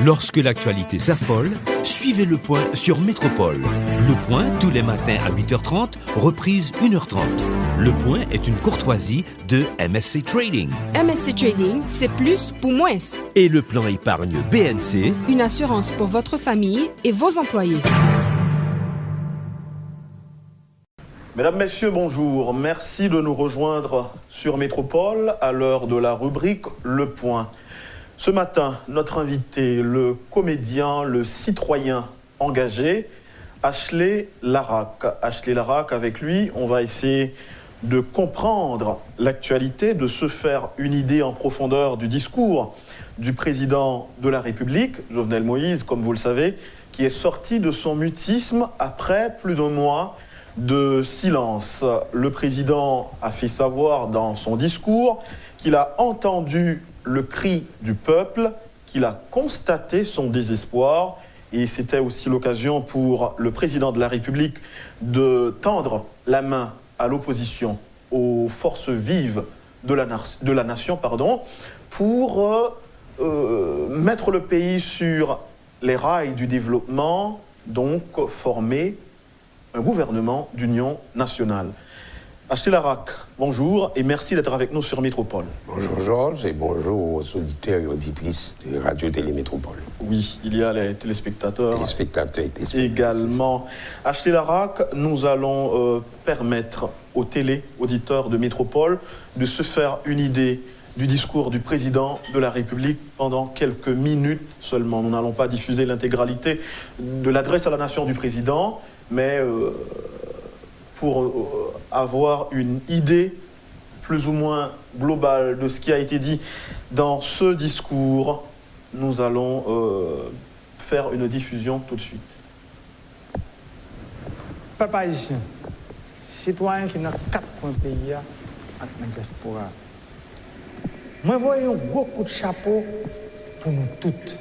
Lorsque l'actualité s'affole, suivez Le Point sur Métropole. Le Point, tous les matins à 8h30, reprise 1h30. Le Point est une courtoisie de MSC Trading. MSC Trading, c'est plus pour moins. Et le plan épargne BNC, une assurance pour votre famille et vos employés. Mesdames, Messieurs, bonjour. Merci de nous rejoindre sur Métropole à l'heure de la rubrique Le Point. Ce matin, notre invité, le comédien, le citoyen engagé, Ashley Larraque. Ashley Larraque, avec lui, on va essayer de comprendre l'actualité, de se faire une idée en profondeur du discours du président de la République, Jovenel Moïse, comme vous le savez, qui est sorti de son mutisme après plus d'un mois de silence. Le président a fait savoir dans son discours qu'il a entendu le cri du peuple, qu'il a constaté son désespoir, et c'était aussi l'occasion pour le président de la République de tendre la main à l'opposition, aux forces vives de la nation, pour mettre le pays sur les rails du développement, donc former un gouvernement d'union nationale. Ashley Larraque, bonjour et merci d'être avec nous sur Métropole. Bonjour Georges et bonjour aux auditeurs et auditrices de Radio Télé Métropole. Oui, il y a les téléspectateurs. Également. Ashley Larraque, nous allons permettre aux auditeurs de Métropole de se faire une idée du discours du président de la République pendant quelques minutes seulement. Nous n'allons pas diffuser l'intégralité de l'adresse à la nation du président, mais pour avoir une idée plus ou moins globale de ce qui a été dit dans ce discours, nous allons faire une diffusion tout de suite. Peuple haïtien, citoyens qui n'ont 4 points pays avec la diaspora, moi voyons un gros coup de chapeau pour nous toutes.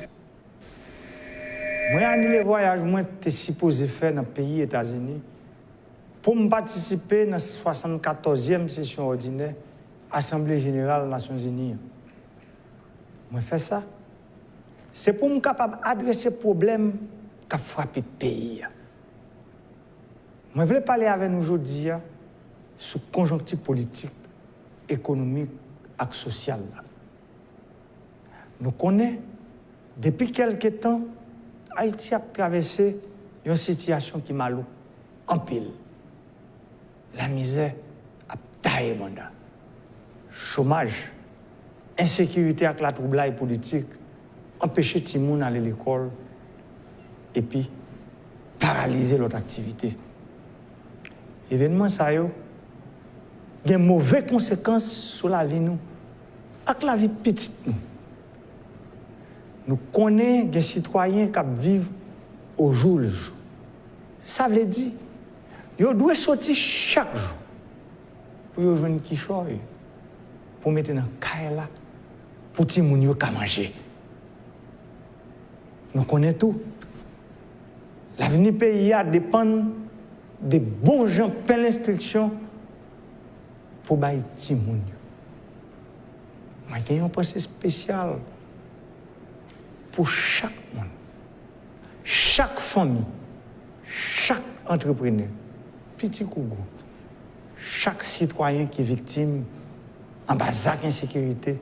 Moi, annulé le voyage, moi, j'étais supposé faire dans le pays États-Unis pour me participer dans la 74e session ordinaire Assemblée générale des Nations Unies. Moi, fais ça. C'est pour me capable d'adresser les problèmes qui frappent le pays. Moi, je voulais parler avec nous aujourd'hui sur la conjoncture politique, économique et sociale. Nous connaissons, depuis quelques temps, Haïti a traversé une situation qui m'a l'eau en pile. La misère a taillé mandat. Chômage, insécurité avec la troublade politique, empêcher les gens d'aller à l'école et puis paralyser l'autre activité. Événement ça a des mauvaises conséquences sur la vie nous, avec la vie petite nous. Nous connaissons des citoyens qui vivent au jour le jour. Ça veut dire qu'ils doivent sortir chaque jour pour jouer une quichotte, pour mettre dans le caille là, pour que les gens puissent manger. Nous connaissons tout. L'avenir du pays dépend des bons gens, plein d'instructions pour les gens. Mais il y a un procès spécial pour chaque monde, chaque famille, chaque entrepreneur, petit ou gros, chaque citoyen qui est victime en bas d'insécurité,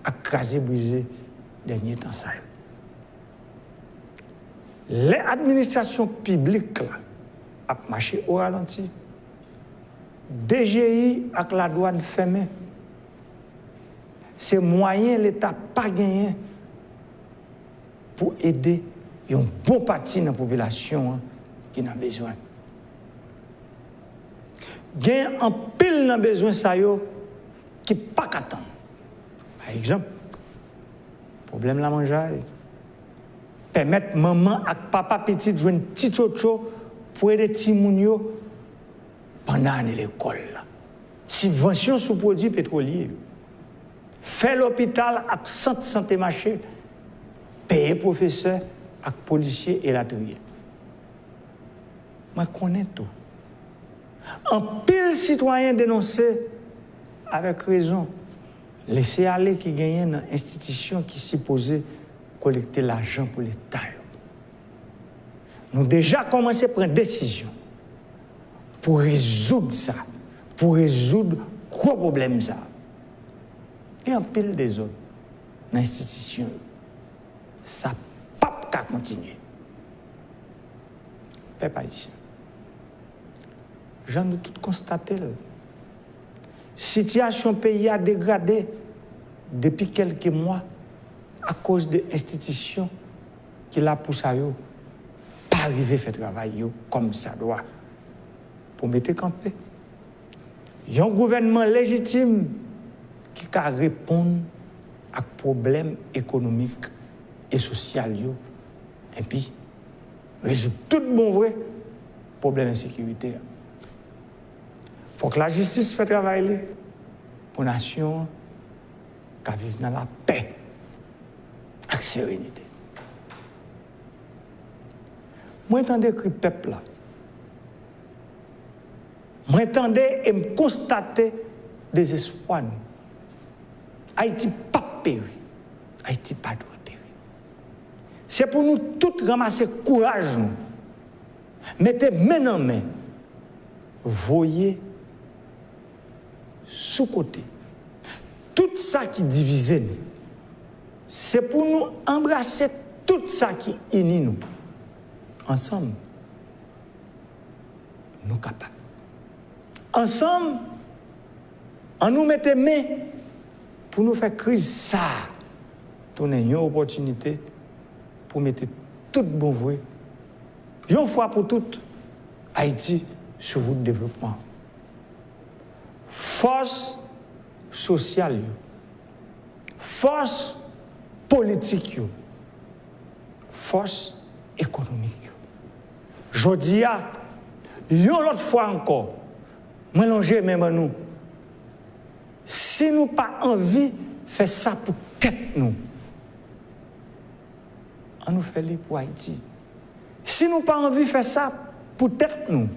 à craser, briser, dernier temps ça. Les administrations publiques ont marché au ralenti. DGI avec la douane fermée. C'est moyen l'État pas gagné pour aider un bon parti de la population qui a besoin. Il y a un pile de besoin qui n'a pas qu'attendre. Par exemple, problème de la mangeaille. Permettre maman et papa petit de jouer une petite chocho pour aider les petits pendant l'école. Subvention sous produits pétroliers. Faire l'hôpital avec centre santé marché. Payer professeurs et policiers et latriers. Moi, je connais tout. Un pile citoyen dénoncé avec raison. Laisser aller qui gagnait dans l'institution qui supposait collecter l'argent pour l'État. Nous avons déjà commencé à prendre des décisions pour résoudre ça, pour résoudre gros problème ça. Et en pile des autres, l'institution, ça n'a pas qu'à continuer. Peuple haïtien, j'en ai tout constaté. La situation pays a dégradé depuis quelques mois à cause des institutions qui la poussent à pas arriver à faire travail comme ça doit pour mettre campé. Il y a un gouvernement légitime qui peut répondre à problèmes économiques et sociaux et puis résoudre tout bon vrai problème d'insécurité. Il faut que la justice fasse travail pour la nation qui vit dans la paix et la sérénité. Moi, j'entendais que le peuple là. Moi, j'entendais et me constater des espoirs. Haïti pas péri. Haïti pas doit périr. C'est pour nous tous ramasser courage. Mettez main en main. Voyez sous côté. Tout ça qui divise nous. C'est pour nous embrasser tout ça qui unit nous. Ensemble, nous capables. Ensemble, on nous mette main pour nous faire crise ça. Donner une opportunité pour mettre tout bon vrai. Une fois pour toutes, Haïti sur route de développement. Force sociale, force politique, force économique. Je dis, une autre fois encore, mélanger même nous. Si nous n'avons pas envie de faire ça pour tête nous, on nous fait les pour Haïti. Si nous n'avons pas envie de faire ça pour tête nous,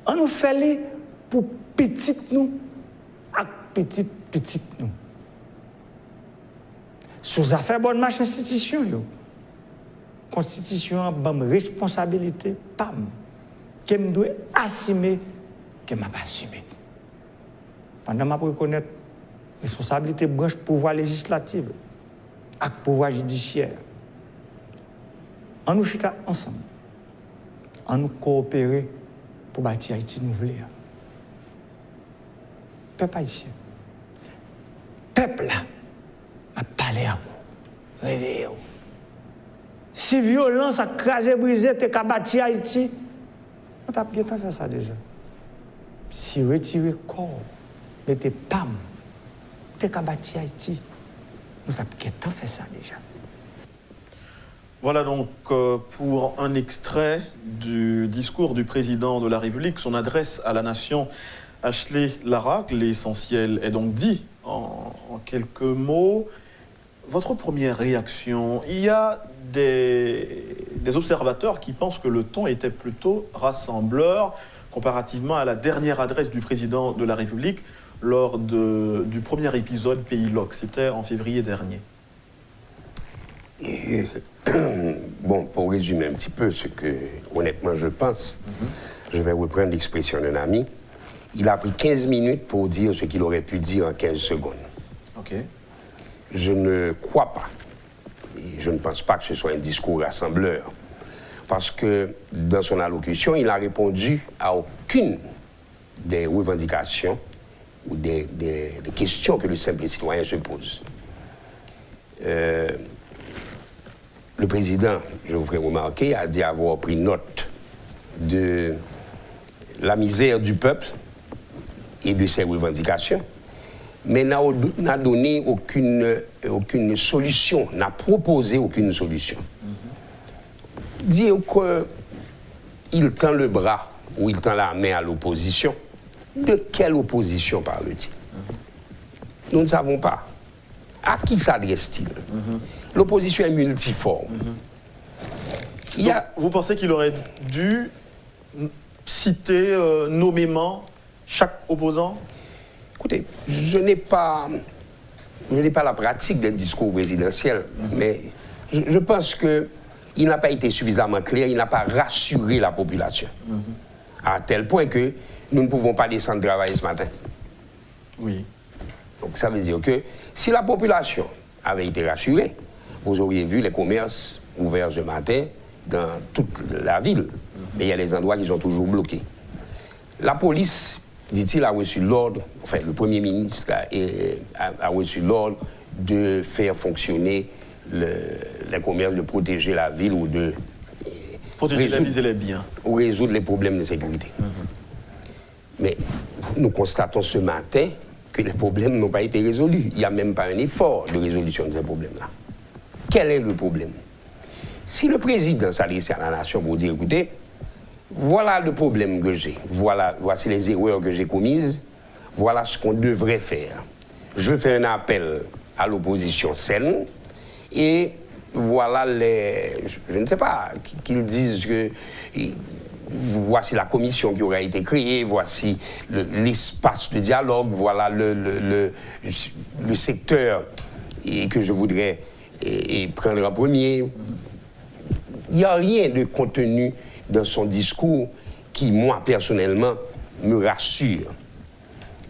on nous fait les pour petite nous et petite nous. Sous affaire bonne marche institution yo. Constitution a une responsabilité pam que me doit assumer que m'a pas assumé. Pendant m'a reconnaître responsabilité branche pouvoir législatif et pouvoir judiciaire. On nous chita ensemble. On nous coopérer pour bâtir Haïti nouvelle. Peuple haïtien. Peuple là m'a parlé à vous. Réveillez-vous. Si violence a crasé, brisé, t'es qu'à bâtir Haïti, on t'a bien fait ça déjà. Si retirer corps, mettez pam, t'es qu'à bâtir Haïti, on t'a bien fait ça déjà. Voilà donc pour un extrait du discours du président de la République, son adresse à la nation, Ashley Larac. L'essentiel est donc dit en quelques mots. Votre première réaction, il y a des observateurs qui pensent que le ton était plutôt rassembleur comparativement à la dernière adresse du président de la République lors du premier épisode Pays LOC. C'était en février dernier. Et, bon, pour résumer un petit peu ce que, honnêtement, je pense, je vais reprendre l'expression d'un ami. Il a pris 15 minutes pour dire ce qu'il aurait pu dire en 15 secondes. OK. Je ne crois pas, et je ne pense pas que ce soit un discours rassembleur, parce que dans son allocution, il n'a répondu à aucune des revendications ou des questions que le simple citoyen se pose. Le président, je vous ferai remarquer, a dit avoir pris note de la misère du peuple et de ses revendications, mais n'a donné aucune solution, n'a proposé aucune solution. Dire qu'il tend le bras ou il tend la main à l'opposition, de quelle opposition parle-t-il? Nous ne savons pas. À qui s'adresse-t-il? L'opposition est multiforme. Vous pensez qu'il aurait dû citer nommément chaque opposant? Écoutez, je n'ai pas la pratique des discours présidentiels, mais Je pense qu'il n'a pas été suffisamment clair, il n'a pas rassuré la population. À tel point que nous ne pouvons pas descendre travailler ce matin. Oui. Donc ça veut dire que si la population avait été rassurée, vous auriez vu les commerces ouverts ce matin dans toute la ville. Mais il y a des endroits qui sont toujours bloqués. La police, dit-il, a reçu l'ordre, enfin le Premier ministre a reçu l'ordre de faire fonctionner les commerces, de protéger la ville ou de protéger la vie et les biens. Ou résoudre les problèmes de sécurité. Mais nous constatons ce matin que les problèmes n'ont pas été résolus. Il n'y a même pas un effort de résolution de ces problèmes-là. Quel est le problème? Si le président s'adresse à la nation pour dire, écoutez, voilà le problème que j'ai, voici les erreurs que j'ai commises, voilà ce qu'on devrait faire. Je fais un appel à l'opposition saine et voilà je ne sais pas, qu'ils disent que voici la commission qui aura été créée, voici l'espace de dialogue, voilà le secteur que je voudrais prendre en premier. Il n'y a rien de contenu dans son discours qui, moi, personnellement, me rassure.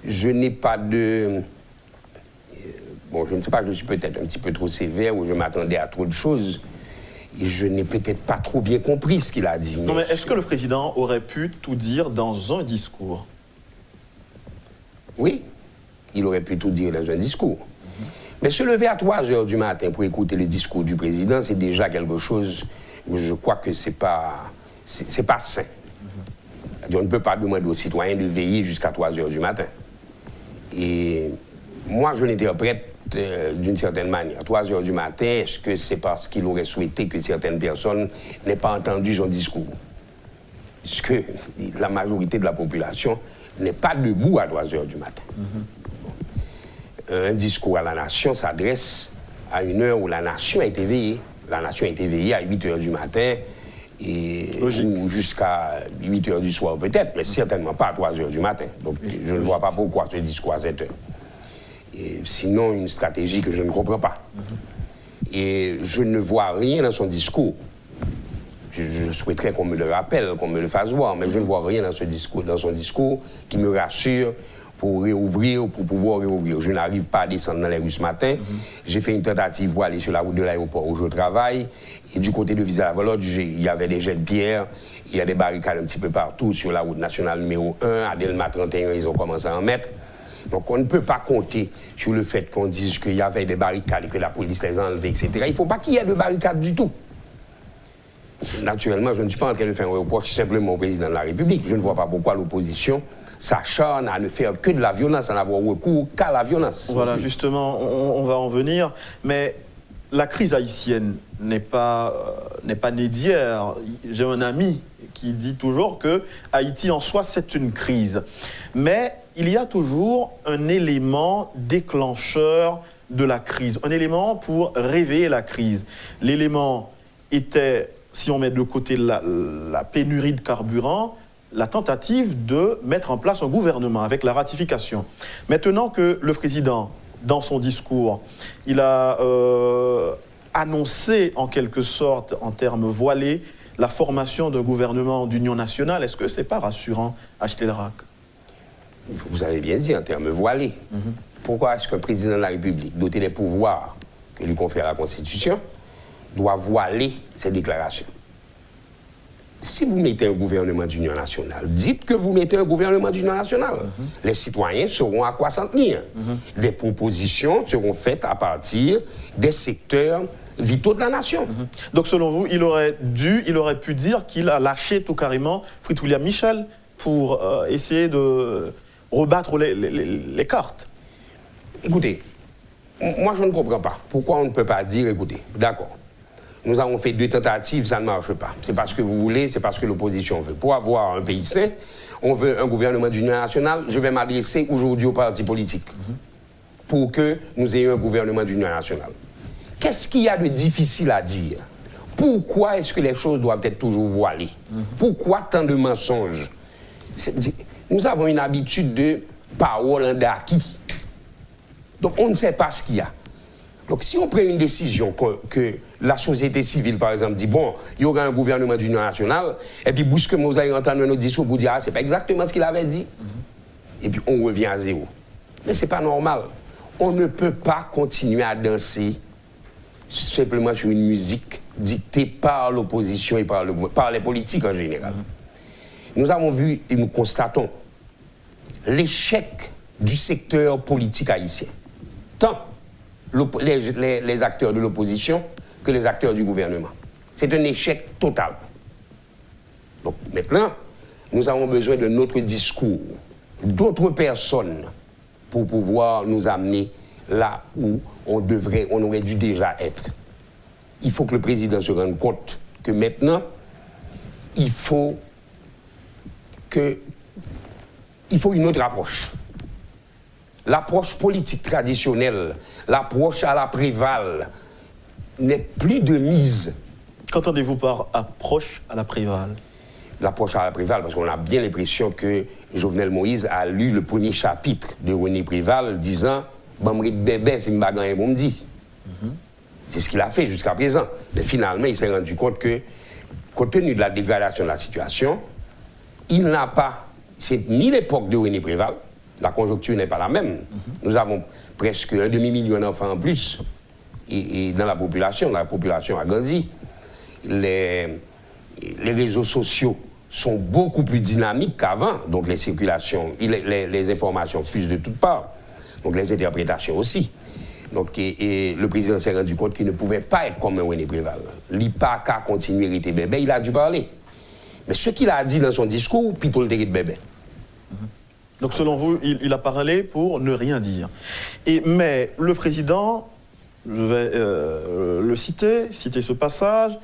Je n'ai pas de... Bon, je ne sais pas, je suis peut-être un petit peu trop sévère ou je m'attendais à trop de choses. Et je n'ai peut-être pas trop bien compris ce qu'il a dit. Non, mais est-ce que le président aurait pu tout dire dans un discours? Oui, il aurait pu tout dire dans un discours. Mais se lever à 3 heures du matin pour écouter le discours du président, c'est déjà quelque chose où je crois que c'est pas sain. On ne peut pas demander aux citoyens de veiller jusqu'à 3 heures du matin. Et moi, je l'interprète d'une certaine manière. 3 heures du matin, est-ce que c'est parce qu'il aurait souhaité que certaines personnes n'aient pas entendu son discours? Puisque la majorité de la population n'est pas debout à 3 heures du matin. Un discours à la nation s'adresse à une heure où la nation a été éveillée. La nation a été éveillée à 8 heures du matin ou jusqu'à 8 heures du soir peut-être, mais certainement pas à 3 heures du matin. Donc je ne vois pas pourquoi ce discours à 7 heures. Et sinon, une stratégie que je ne comprends pas. Et je ne vois rien dans son discours. Je souhaiterais qu'on me le rappelle, qu'on me le fasse voir, mais je ne vois rien dans son discours qui me rassure pour réouvrir, pour pouvoir réouvrir. Je n'arrive pas à descendre dans les rues ce matin. J'ai fait une tentative pour aller sur la route de l'aéroport où je travaille. Et du côté de Visa-la-Valotte, il y avait des jets de pierre. Il y a des barricades un petit peu partout sur la route nationale numéro 1. À Delma 31, ils ont commencé à en mettre. Donc on ne peut pas compter sur le fait qu'on dise qu'il y avait des barricades et que la police les a enlevées, etc. Il ne faut pas qu'il y ait de barricades du tout. Naturellement, je ne suis pas en train de faire un reproche simplement au président de la République. Je ne vois pas pourquoi l'opposition s'acharne à ne faire que de la violence, à n'avoir recours qu'à la violence. Voilà, justement, on va en venir. Mais la crise haïtienne n'est pas née d'hier. J'ai un ami qui dit toujours que Haïti en soi, c'est une crise. Mais il y a toujours un élément déclencheur de la crise, un élément pour réveiller la crise. L'élément était, si on met de côté la pénurie de carburant, la tentative de mettre en place un gouvernement avec la ratification. Maintenant que le président, dans son discours, il a annoncé en quelque sorte, en termes voilés, la formation d'un gouvernement d'union nationale, est-ce que ce n'est pas rassurant, Achille Rack? Vous avez bien dit en termes voilés. Pourquoi est-ce qu'un président de la République, doté des pouvoirs que lui confère la Constitution, doit voiler ses déclarations? Si vous mettez un gouvernement d'union nationale, dites que vous mettez un gouvernement d'union nationale. Les citoyens sauront à quoi s'en tenir. Les propositions seront faites à partir des secteurs vitaux de la nation. Donc selon vous, il aurait pu dire qu'il a lâché tout carrément Fritz William Michel pour essayer de rebattre les cartes. Écoutez, moi je ne comprends pas. Pourquoi on ne peut pas dire, écoutez, d'accord, nous avons fait 2 tentatives, ça ne marche pas. C'est parce que vous voulez, c'est parce que l'opposition veut. Pour avoir un pays sain, on veut un gouvernement d'union nationale. Je vais m'adresser aujourd'hui aux partis politiques pour que nous ayons un gouvernement d'union nationale. Qu'est-ce qu'il y a de difficile à dire? Pourquoi est-ce que les choses doivent être toujours voilées? Pourquoi tant de mensonges? Nous avons une habitude de parole en acquis. Donc on ne sait pas ce qu'il y a. Donc si on prend une décision que la société civile, par exemple, dit, bon, il y aura un gouvernement d'union nationale, et puis brusquement, vous allez entendre notre discours pour dire, ah, c'est pas exactement ce qu'il avait dit. Et puis, on revient à zéro. Mais c'est pas normal. On ne peut pas continuer à danser simplement sur une musique dictée par l'opposition et par les politiques en général. Nous avons vu et nous constatons l'échec du secteur politique haïtien. Tant les acteurs de l'opposition que les acteurs du gouvernement. C'est un échec total. Donc maintenant, nous avons besoin de notre discours, d'autres personnes pour pouvoir nous amener là où on aurait dû déjà être. Il faut que le président se rende compte que maintenant, il faut une autre approche. L'approche politique traditionnelle, l'approche à la Préval, n'est plus de mise. Qu'entendez-vous par approche à la Préval? L'approche à la Préval, parce qu'on a bien l'impression que Jovenel Moïse a lu le premier chapitre de René Préval disant « Bamri de bébé, c'est m'bagan et bon me dit ». C'est ce qu'il a fait jusqu'à présent. Mais finalement, il s'est rendu compte que, compte tenu de la dégradation de la situation, il n'a pas, c'est ni l'époque de René Préval, la conjoncture n'est pas la même. Nous avons presque 1,5 million d'enfants en plus et dans la population a grandi. Les réseaux sociaux sont beaucoup plus dynamiques qu'avant, donc les circulations, les informations fusent de toutes parts, donc les interprétations aussi. Donc, et le président s'est rendu compte qu'il ne pouvait pas être comme un René Préval. L'IPA a continué à être bébé, il a dû parler. Mais ce qu'il a dit dans son discours, plutôt le terrible bébé. Donc selon vous, il a parlé pour ne rien dire. Mais le président, je vais le citer ce passage,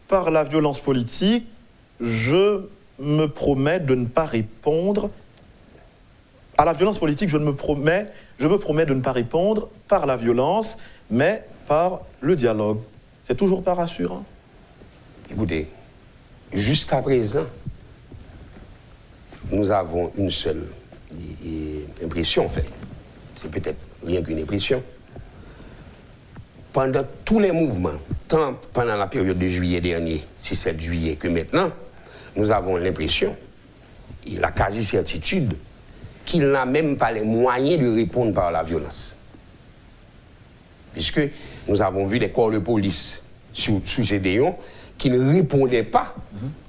par la violence politique, je me promets de ne pas répondre. À la violence politique, je me promets de ne pas répondre par la violence, mais par le dialogue. C'est toujours pas rassurant. Écoutez, jusqu'à présent, nous avons une seule impression, en fait. C'est peut-être rien qu'une impression. Pendant tous les mouvements, tant pendant la période de juillet dernier, 6-7 juillet, que maintenant, nous avons l'impression, et la quasi-certitude, qu'il n'a même pas les moyens de répondre par la violence. Puisque nous avons vu des corps de police sous Gédéon qui ne répondaient pas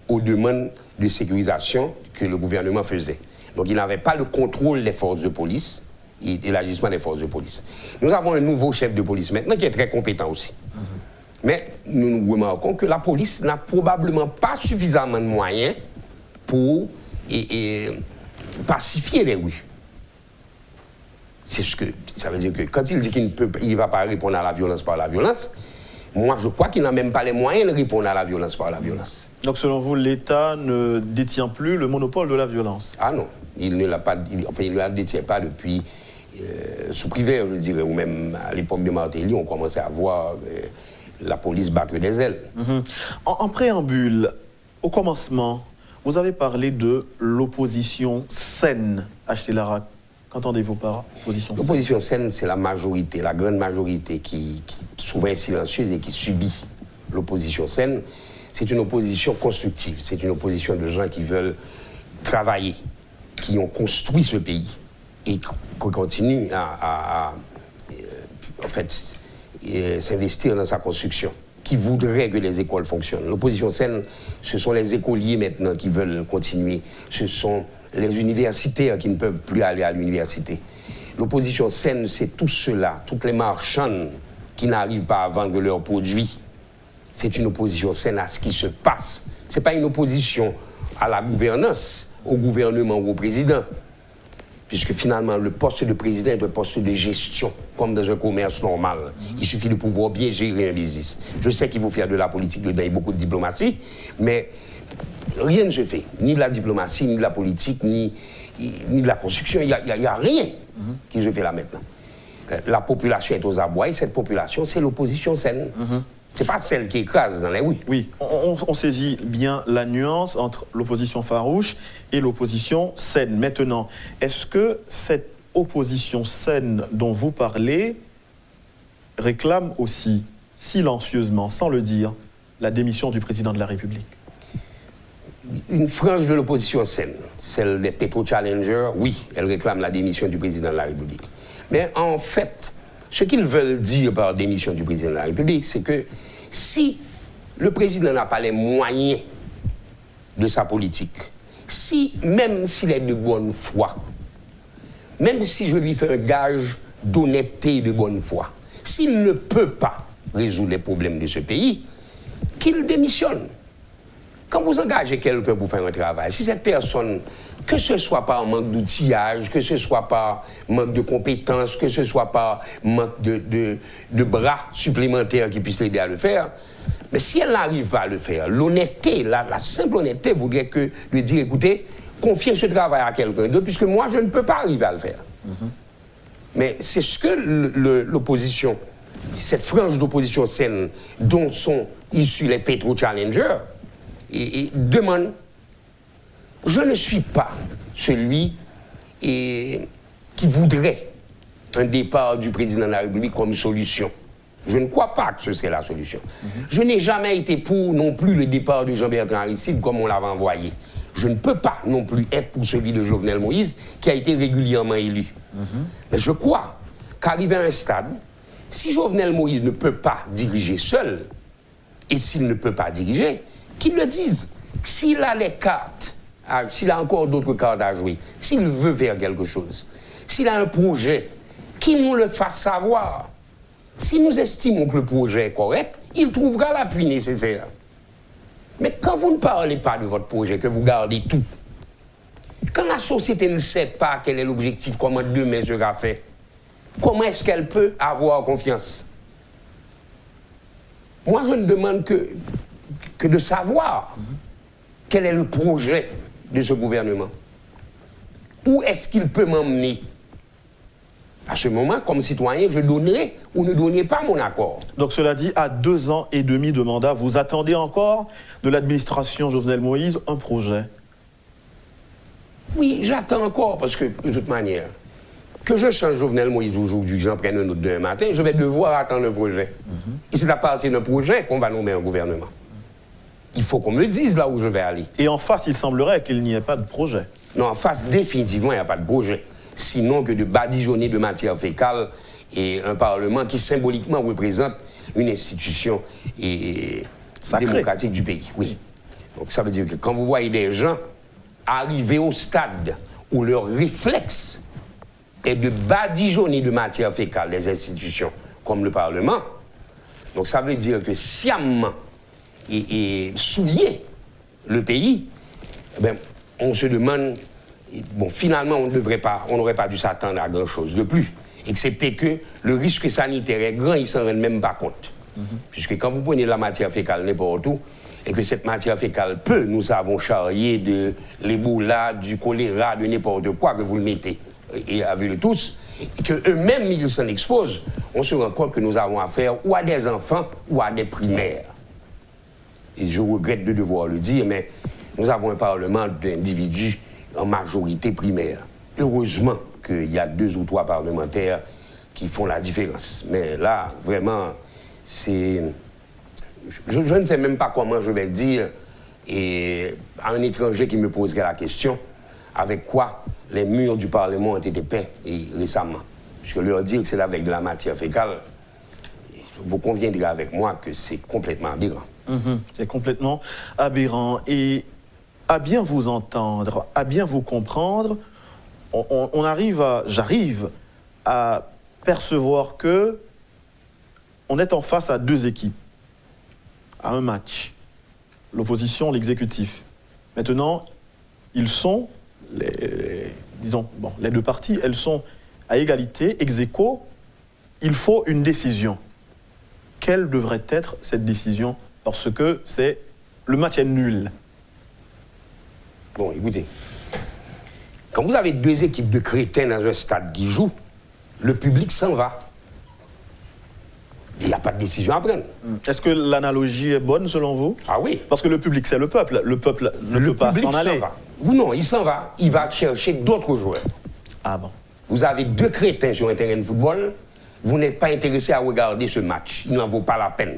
aux demandes de sécurisation que le gouvernement faisait. Donc il n'avait pas le contrôle des forces de police et l'agissement des forces de police. Nous avons un nouveau chef de police maintenant qui est très compétent aussi. Mais nous remarquons que la police n'a probablement pas suffisamment de moyens pour pacifier les rues. C'est ce que ça veut dire que quand il dit qu'il ne va pas répondre à la violence par la violence, moi je crois qu'il n'a même pas les moyens de répondre à la violence par la violence. Donc selon vous, l'État ne détient plus le monopole de la violence? Ah non, il ne l'a pas, il ne la détient pas depuis sous Privé, je dirais, ou même à l'époque de Martelly, on commençait à voir la police battre des ailes. En préambule, au commencement, vous avez parlé de l'opposition saine, H.T. Larac. Qu'entendez-vous par opposition saine? L'opposition saine, c'est la majorité, la grande majorité qui souvent est silencieuse et qui subit l'opposition saine. C'est une opposition constructive, c'est une opposition de gens qui veulent travailler, qui ont construit ce pays et qui continuent à s'investir dans sa construction, qui voudraient que les écoles fonctionnent. L'opposition saine, ce sont les écoliers maintenant qui veulent continuer, ce sont les universitaires qui ne peuvent plus aller à l'université. L'opposition saine, c'est tout cela, toutes les marchands qui n'arrivent pas à vendre leurs produits. C'est une opposition saine à ce qui se passe. Ce n'est pas une opposition à la gouvernance, au gouvernement ou au président. Puisque finalement, le poste de président est un poste de gestion, comme dans un commerce normal. Il suffit de pouvoir bien gérer un business. Je sais qu'il faut faire de la politique dedans et beaucoup de diplomatie, mais rien ne se fait. Ni de la diplomatie, ni de la politique, ni de la construction. Il n'y a rien qui se fait là maintenant. La population est aux abois et cette population, c'est l'opposition saine. C'est pas celle qui écrase dans les rues. Oui, on saisit bien la nuance entre l'opposition farouche et l'opposition saine. Maintenant, est-ce que cette opposition saine dont vous parlez réclame aussi silencieusement, sans le dire, la démission du président de la République? Une frange de l'opposition saine, celle des pétro-challengers, oui, elle réclame la démission du président de la République. Mais en fait, ce qu'ils veulent dire par démission du président de la République, c'est que si le président n'a pas les moyens de sa politique, si, même s'il est de bonne foi, même si je lui fais un gage d'honnêteté et de bonne foi, s'il ne peut pas résoudre les problèmes de ce pays, qu'il démissionne. Quand vous engagez quelqu'un pour faire un travail, si cette personne, que ce soit par manque d'outillage, que ce soit par manque de compétences, que ce soit par manque de bras supplémentaires qui puissent l'aider à le faire, mais si elle n'arrive pas à le faire, l'honnêteté, la simple honnêteté voudrait que lui dire, écoutez, confiez ce travail à quelqu'un d'autre, puisque moi, je ne peux pas arriver à le faire. Mais c'est ce que l'opposition, cette frange d'opposition saine dont sont issus les pétro-challengers, et demande. Je ne suis pas celui qui voudrait un départ du président de la République comme solution. Je ne crois pas que ce serait la solution. Je n'ai jamais été pour non plus le départ de Jean-Bertrand Aristide comme on l'avait envoyé. Je ne peux pas non plus être pour celui de Jovenel Moïse qui a été régulièrement élu. Mais je crois qu'arrivé à un stade, si Jovenel Moïse ne peut pas diriger seul, et s'il ne peut pas diriger, qu'il le dise. S'il a les cartes, s'il a encore d'autres cartes à jouer, s'il veut faire quelque chose, s'il a un projet, qu'il nous le fasse savoir. Si nous estimons que le projet est correct, il trouvera l'appui nécessaire. Mais quand vous ne parlez pas de votre projet, que vous gardez tout, quand la société ne sait pas quel est l'objectif, comment demain sera fait, comment est-ce qu'elle peut avoir confiance? Moi, je ne demande que de savoir quel est le projet de ce gouvernement. Où est-ce qu'il peut m'emmener? À ce moment, comme citoyen, je donnerai ou ne donnerai pas mon accord. Donc cela dit, à 2 ans et demi de mandat, vous attendez encore de l'administration Jovenel Moïse un projet? Oui, j'attends encore parce que, de toute manière, que je change Jovenel Moïse aujourd'hui, que j'en prenne un autre demain matin, je vais devoir attendre un projet. Et c'est à partir d'un projet qu'on va nommer un gouvernement. Il faut qu'on me dise là où je vais aller. Et en face, il semblerait qu'il n'y ait pas de projet. Non, en face, définitivement, il n'y a pas de projet. Sinon que de badigeonner de matière fécale et un Parlement qui symboliquement représente une institution démocratique du pays. Oui. Donc ça veut dire que quand vous voyez des gens arriver au stade où leur réflexe est de badigeonner de matière fécale des institutions comme le Parlement, donc ça veut dire que sciemment et souiller le pays, eh bien, on se demande, bon, finalement, on n'aurait pas dû s'attendre à grand-chose de plus, excepté que le risque sanitaire est grand, ils ne s'en rendent même pas compte. Puisque quand vous prenez la matière fécale n'importe où, et que cette matière fécale peut, nous avons charrié de l'Ebola, du choléra, de n'importe quoi que vous le mettez, et avec le tous, et qu'eux-mêmes, ils s'en exposent, on se rend compte que nous avons affaire ou à des enfants ou à des primaires. Et je regrette de devoir le dire, mais nous avons un Parlement d'individus en majorité primaire. Heureusement qu'il y a 2 ou 3 parlementaires qui font la différence. Mais là, vraiment, c'est... Je ne sais même pas comment je vais dire et à un étranger qui me poserait la question avec quoi les murs du Parlement ont été peints récemment. Je vais leur dire que c'est avec de la matière fécale. Vous conviendrez avec moi que c'est complètement aberrant. C'est complètement aberrant. Et à bien vous entendre, à bien vous comprendre, j'arrive à percevoir que on est en face à 2 équipes, à un match. L'opposition, l'exécutif. Maintenant, ils sont, les 2 parties, elles sont à égalité, ex aequo. Il faut une décision. Quelle devrait être cette décision? Parce que c'est le match est nul. Bon, écoutez, quand vous avez 2 équipes de crétins dans un stade qui jouent, le public s'en va. Il n'y a pas de décision à prendre. Est-ce que l'analogie est bonne selon vous? Ah oui. Parce que le public, c'est le peuple. Le peuple ne peut pas s'en aller. Ou non, il s'en va. Il va chercher d'autres joueurs. Ah bon. Vous avez 2 crétins sur un terrain de football. vous n'êtes pas intéressé à regarder ce match. Il n'en vaut pas la peine.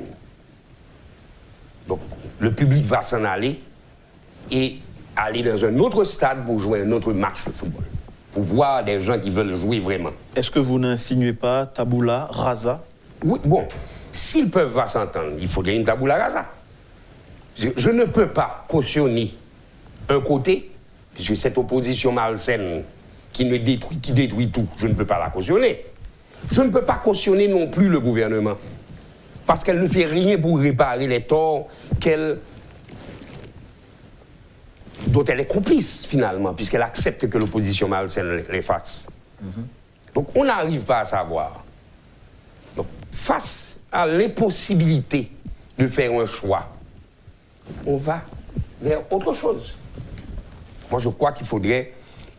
Donc, le public va s'en aller et aller dans un autre stade pour jouer un autre match de football. Pour voir des gens qui veulent jouer vraiment. Est-ce que vous n'insinuez pas tabula rasa? Oui, bon, s'ils peuvent pas s'entendre, il faudrait une tabula rasa. Je ne peux pas cautionner un côté, puisque cette opposition malsaine qui détruit tout, je ne peux pas la cautionner. Je ne peux pas cautionner non plus le gouvernement, parce qu'elle ne fait rien pour réparer les torts dont elle est complice, finalement, puisqu'elle accepte que l'opposition malsaine les fasse. Donc, on n'arrive pas à savoir. Donc, face à l'impossibilité de faire un choix, on va vers autre chose. Moi, je crois qu'il faudrait,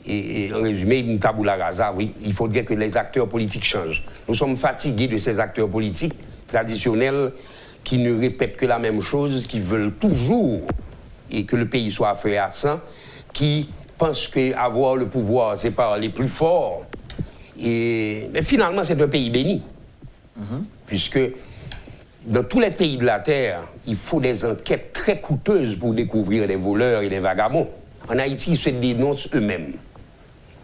et en résumé, une tabula rasa, oui, il faudrait que les acteurs politiques changent. Nous sommes fatigués de ces acteurs politiques traditionnels qui ne répètent que la même chose, qui veulent toujours et que le pays soit fait à sang, qui pensent qu'avoir le pouvoir, c'est parler plus fort. Mais finalement, c'est un pays béni. Puisque dans tous les pays de la Terre, il faut des enquêtes très coûteuses pour découvrir les voleurs et les vagabonds. En Haïti, ils se dénoncent eux-mêmes.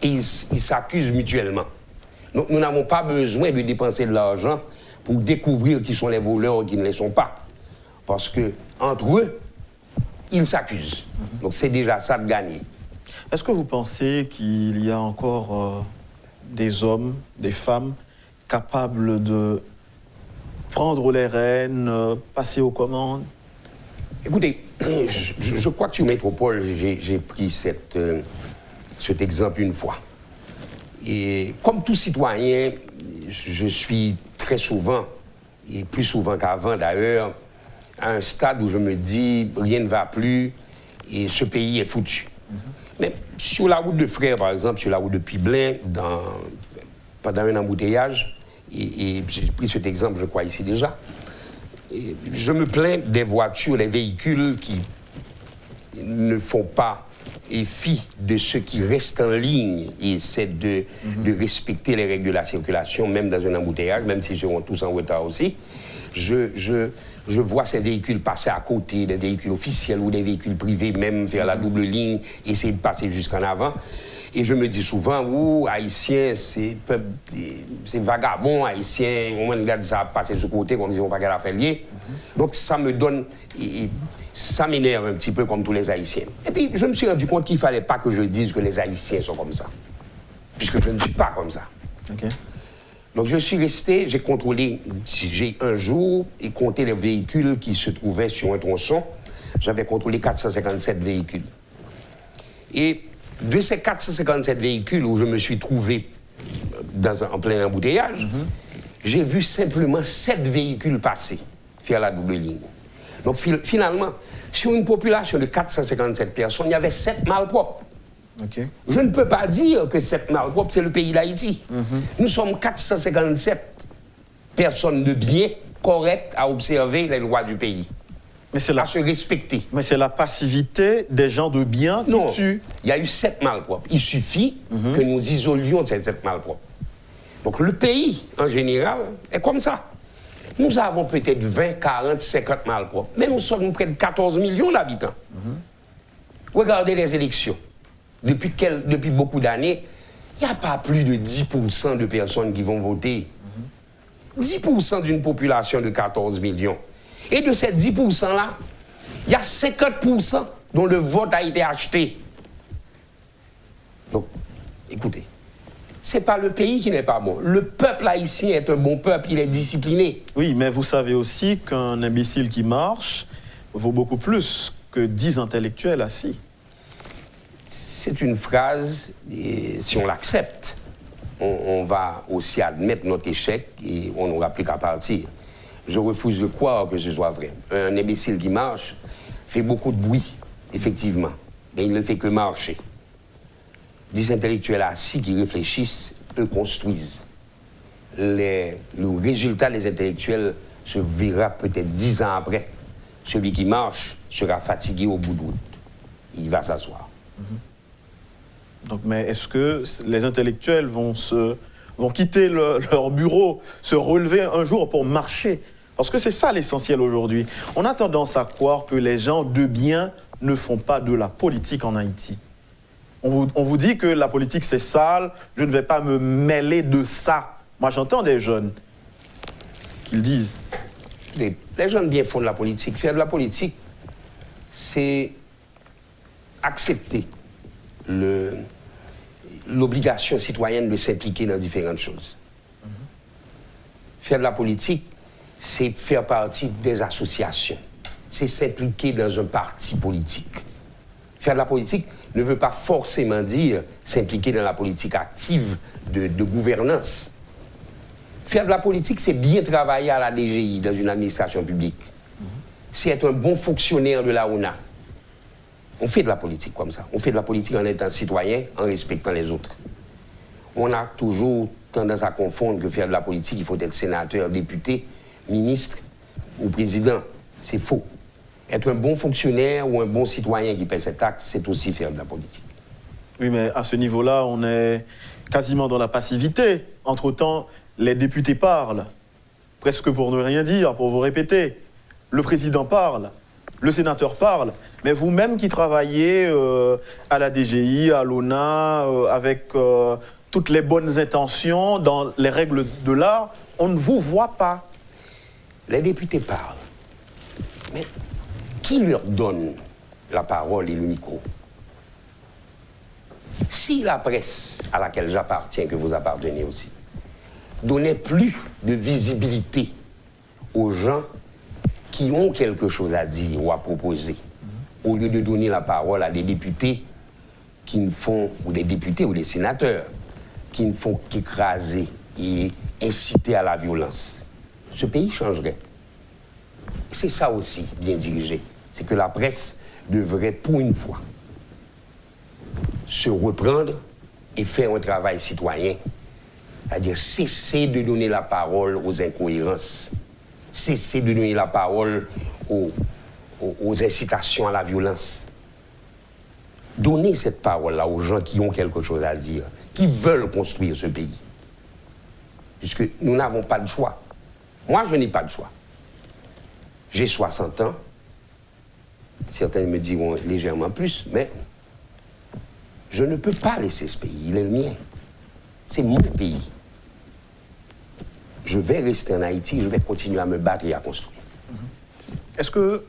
Et ils s'accusent mutuellement. Donc nous n'avons pas besoin de dépenser de l'argent pour découvrir qui sont les voleurs et qui ne les sont pas. Parce que entre eux, ils s'accusent. Donc c'est déjà ça de gagner. Est-ce que vous pensez qu'il y a encore des hommes, des femmes capables de prendre les rênes, passer aux commandes? Écoutez, je crois que sur Métropole, j'ai pris cet exemple une fois. Et comme tout citoyen, je suis très souvent, et plus souvent qu'avant d'ailleurs, à un stade où je me dis rien ne va plus et ce pays est foutu. Mais sur la route de Frères, par exemple, sur la route de Piblin, pendant un embouteillage, et j'ai pris cet exemple, je crois, ici déjà, et je me plains des voitures, des véhicules qui ne font pas fi de ceux qui restent en ligne et essaient de respecter les règles de la circulation, même dans un embouteillage, même s'ils seront tous en retard aussi. Je vois ces véhicules passer à côté, des véhicules officiels ou des véhicules privés, même faire la double ligne, essayer de passer jusqu'en avant. Et je me dis souvent, Haïtiens, c'est vagabond, Haïtiens, on regarde ça passer de ce côté, comme si on pas qu'à la faire lier. Donc ça me donne, ça m'énerve un petit peu comme tous les Haïtiens. Et puis je me suis rendu compte qu'il ne fallait pas que je dise que les Haïtiens sont comme ça, puisque je ne suis pas comme ça. Okay. Donc je suis resté, j'ai contrôlé, j'ai un jour et compté les véhicules qui se trouvaient sur un tronçon. J'avais contrôlé 457 véhicules. Et de ces 457 véhicules où je me suis trouvé en plein embouteillage, j'ai vu simplement 7 véhicules passer, faire la double ligne. Donc finalement, sur une population de 457 personnes, il y avait 7 malpropres. Okay. Je ne peux pas dire que 7 malpropres, c'est le pays d'Haïti. Nous sommes 457 personnes de bien, correctes, à observer les lois du pays. À se respecter. Mais c'est la passivité des gens de bien qui tuent. Il y a eu 7 malpropres. Il suffit que nous isolions ces 7 malpropres. Donc le pays, en général, est comme ça. Nous avons peut-être 20, 40, 50 malpropres, mais nous sommes près de 14 millions d'habitants. Regardez les élections. Depuis beaucoup d'années, il n'y a pas plus de 10% de personnes qui vont voter. 10% d'une population de 14 millions. Et de ces 10%-là, il y a 50% dont le vote a été acheté. Donc, écoutez, ce n'est pas le pays qui n'est pas bon. Le peuple haïtien est un bon peuple, il est discipliné. Oui, mais vous savez aussi qu'un imbécile qui marche vaut beaucoup plus que 10 intellectuels assis. C'est une phrase, et si on l'accepte, on va aussi admettre notre échec et on n'aura plus qu'à partir. Je refuse de croire que ce soit vrai. Un imbécile qui marche fait beaucoup de bruit, effectivement, mais il ne fait que marcher. 10 intellectuels assis qui réfléchissent, eux construisent. Le résultat des intellectuels se verra peut-être 10 ans après. Celui qui marche sera fatigué au bout de route. Il va s'asseoir. Donc, mais est-ce que les intellectuels vont se vont quitter leur bureau, se relever un jour pour marcher. Parce que c'est ça l'essentiel aujourd'hui. On a tendance à croire que les gens de bien ne font pas de la politique en Haïti. On vous dit que la politique c'est sale, je ne vais pas me mêler de ça. Moi j'entends des jeunes qui le disent. Les jeunes bien font de la politique. Faire de la politique, c'est accepter l'obligation citoyenne de s'impliquer dans différentes choses. Faire de la politique, c'est faire partie des associations. C'est s'impliquer dans un parti politique. Faire de la politique ne veut pas forcément dire s'impliquer dans la politique active de gouvernance. Faire de la politique, c'est bien travailler à la DGI, dans une administration publique. C'est être un bon fonctionnaire de la ONA. On fait de la politique comme ça. On fait de la politique en étant citoyen, en respectant les autres. On a toujours tendance à confondre que faire de la politique, il faut être sénateur, député, ministre ou président. C'est faux. Être un bon fonctionnaire ou un bon citoyen qui paie ses taxes, c'est aussi faire de la politique. Oui, mais à ce niveau-là, on est quasiment dans la passivité. Entre-temps, les députés parlent, presque pour ne rien dire, pour vous répéter. Le président parle, le sénateur parle, mais vous-même qui travaillez à la DGI, à l'ONA, avec toutes les bonnes intentions, dans les règles de l'art, on ne vous voit pas. Les députés parlent, mais qui leur donne la parole et le micro? Si la presse à laquelle j'appartiens, que vous appartenez aussi, donnait plus de visibilité aux gens qui ont quelque chose à dire ou à proposer, au lieu de donner la parole à des députés qui ne font, ou des députés ou des sénateurs, qui ne font qu'écraser et inciter à la violence, ce pays changerait. C'est ça aussi, bien dirigé. C'est que la presse devrait, pour une fois, se reprendre et faire un travail citoyen. C'est-à-dire cesser de donner la parole aux incohérences, cesser de donner la parole aux incitations à la violence. Donner cette parole-là aux gens qui ont quelque chose à dire, qui veulent construire ce pays. Puisque nous n'avons pas de choix. Moi, je n'ai pas de choix. J'ai 60 ans. Certains me diront légèrement plus, mais je ne peux pas laisser ce pays. Il est le mien. C'est mon pays. Je vais rester en Haïti, je vais continuer à me battre et à construire. Est-ce que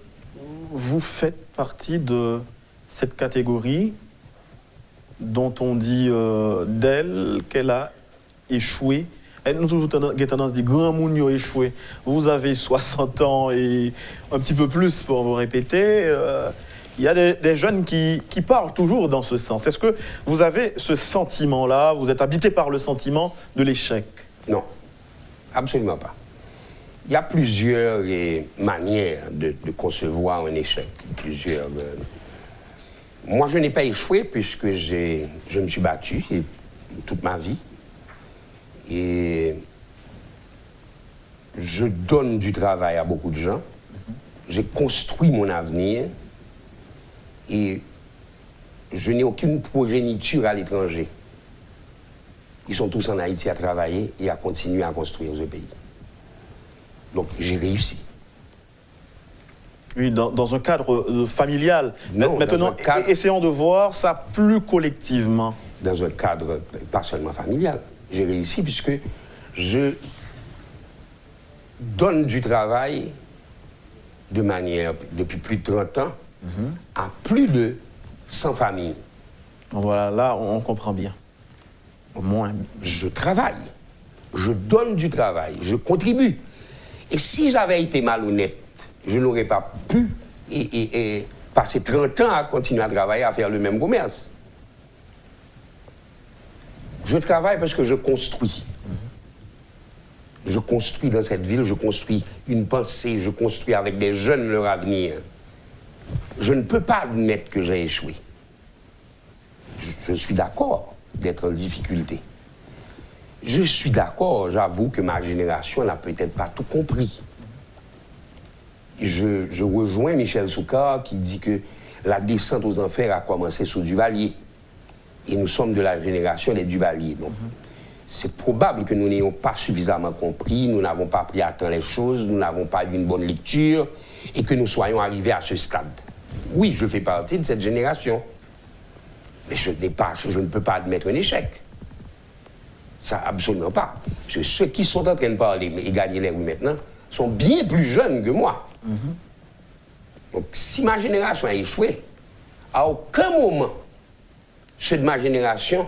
vous faites partie de cette catégorie dont on dit d'elle qu'elle a échoué? Elle nous a toujours tendance à dire grand moun yo échoué. Vous avez 60 ans et un petit peu plus pour vous répéter. Il y a des jeunes qui parlent toujours dans ce sens. Est-ce que vous avez ce sentiment-là? Vous êtes habité par le sentiment de l'échec? Non, absolument pas. Il y a plusieurs manières de concevoir un échec. Moi, je n'ai pas échoué puisque je me suis battu toute ma vie. Et je donne du travail à beaucoup de gens. J'ai construit mon avenir. Et je n'ai aucune progéniture à l'étranger. Ils sont tous en Haïti à travailler et à continuer à construire ce pays. Donc, j'ai réussi. Oui, dans un cadre familial. Non, maintenant, essayons de voir ça plus collectivement. Dans un cadre pas seulement familial. J'ai réussi puisque je donne du travail de manière, depuis plus de 30 ans, à plus de 100 familles. Voilà, là, on comprend bien. Au moins. Je travaille, je donne du travail, je contribue. Et si j'avais été malhonnête, je n'aurais pas pu passer 30 ans à continuer à travailler, à faire le même commerce. Je travaille parce que je construis. Je construis dans cette ville, je construis une pensée, je construis avec des jeunes leur avenir. Je ne peux pas admettre que j'ai échoué. Je suis d'accord d'être en difficulté. Je suis d'accord, j'avoue que ma génération n'a peut-être pas tout compris. Je rejoins Michel Soukar qui dit que la descente aux enfers a commencé sous Duvalier. Et nous sommes de la génération des Duvaliers. Donc, c'est probable que nous n'ayons pas suffisamment compris, nous n'avons pas pris à temps les choses, nous n'avons pas eu une bonne lecture et que nous soyons arrivés à ce stade. Oui, je fais partie de cette génération, mais je ne peux pas admettre un échec. Ça, absolument pas. Parce que ceux qui sont en train de parler et gagner les rues maintenant sont bien plus jeunes que moi. Donc, si ma génération a échoué, à aucun moment, ceux de ma génération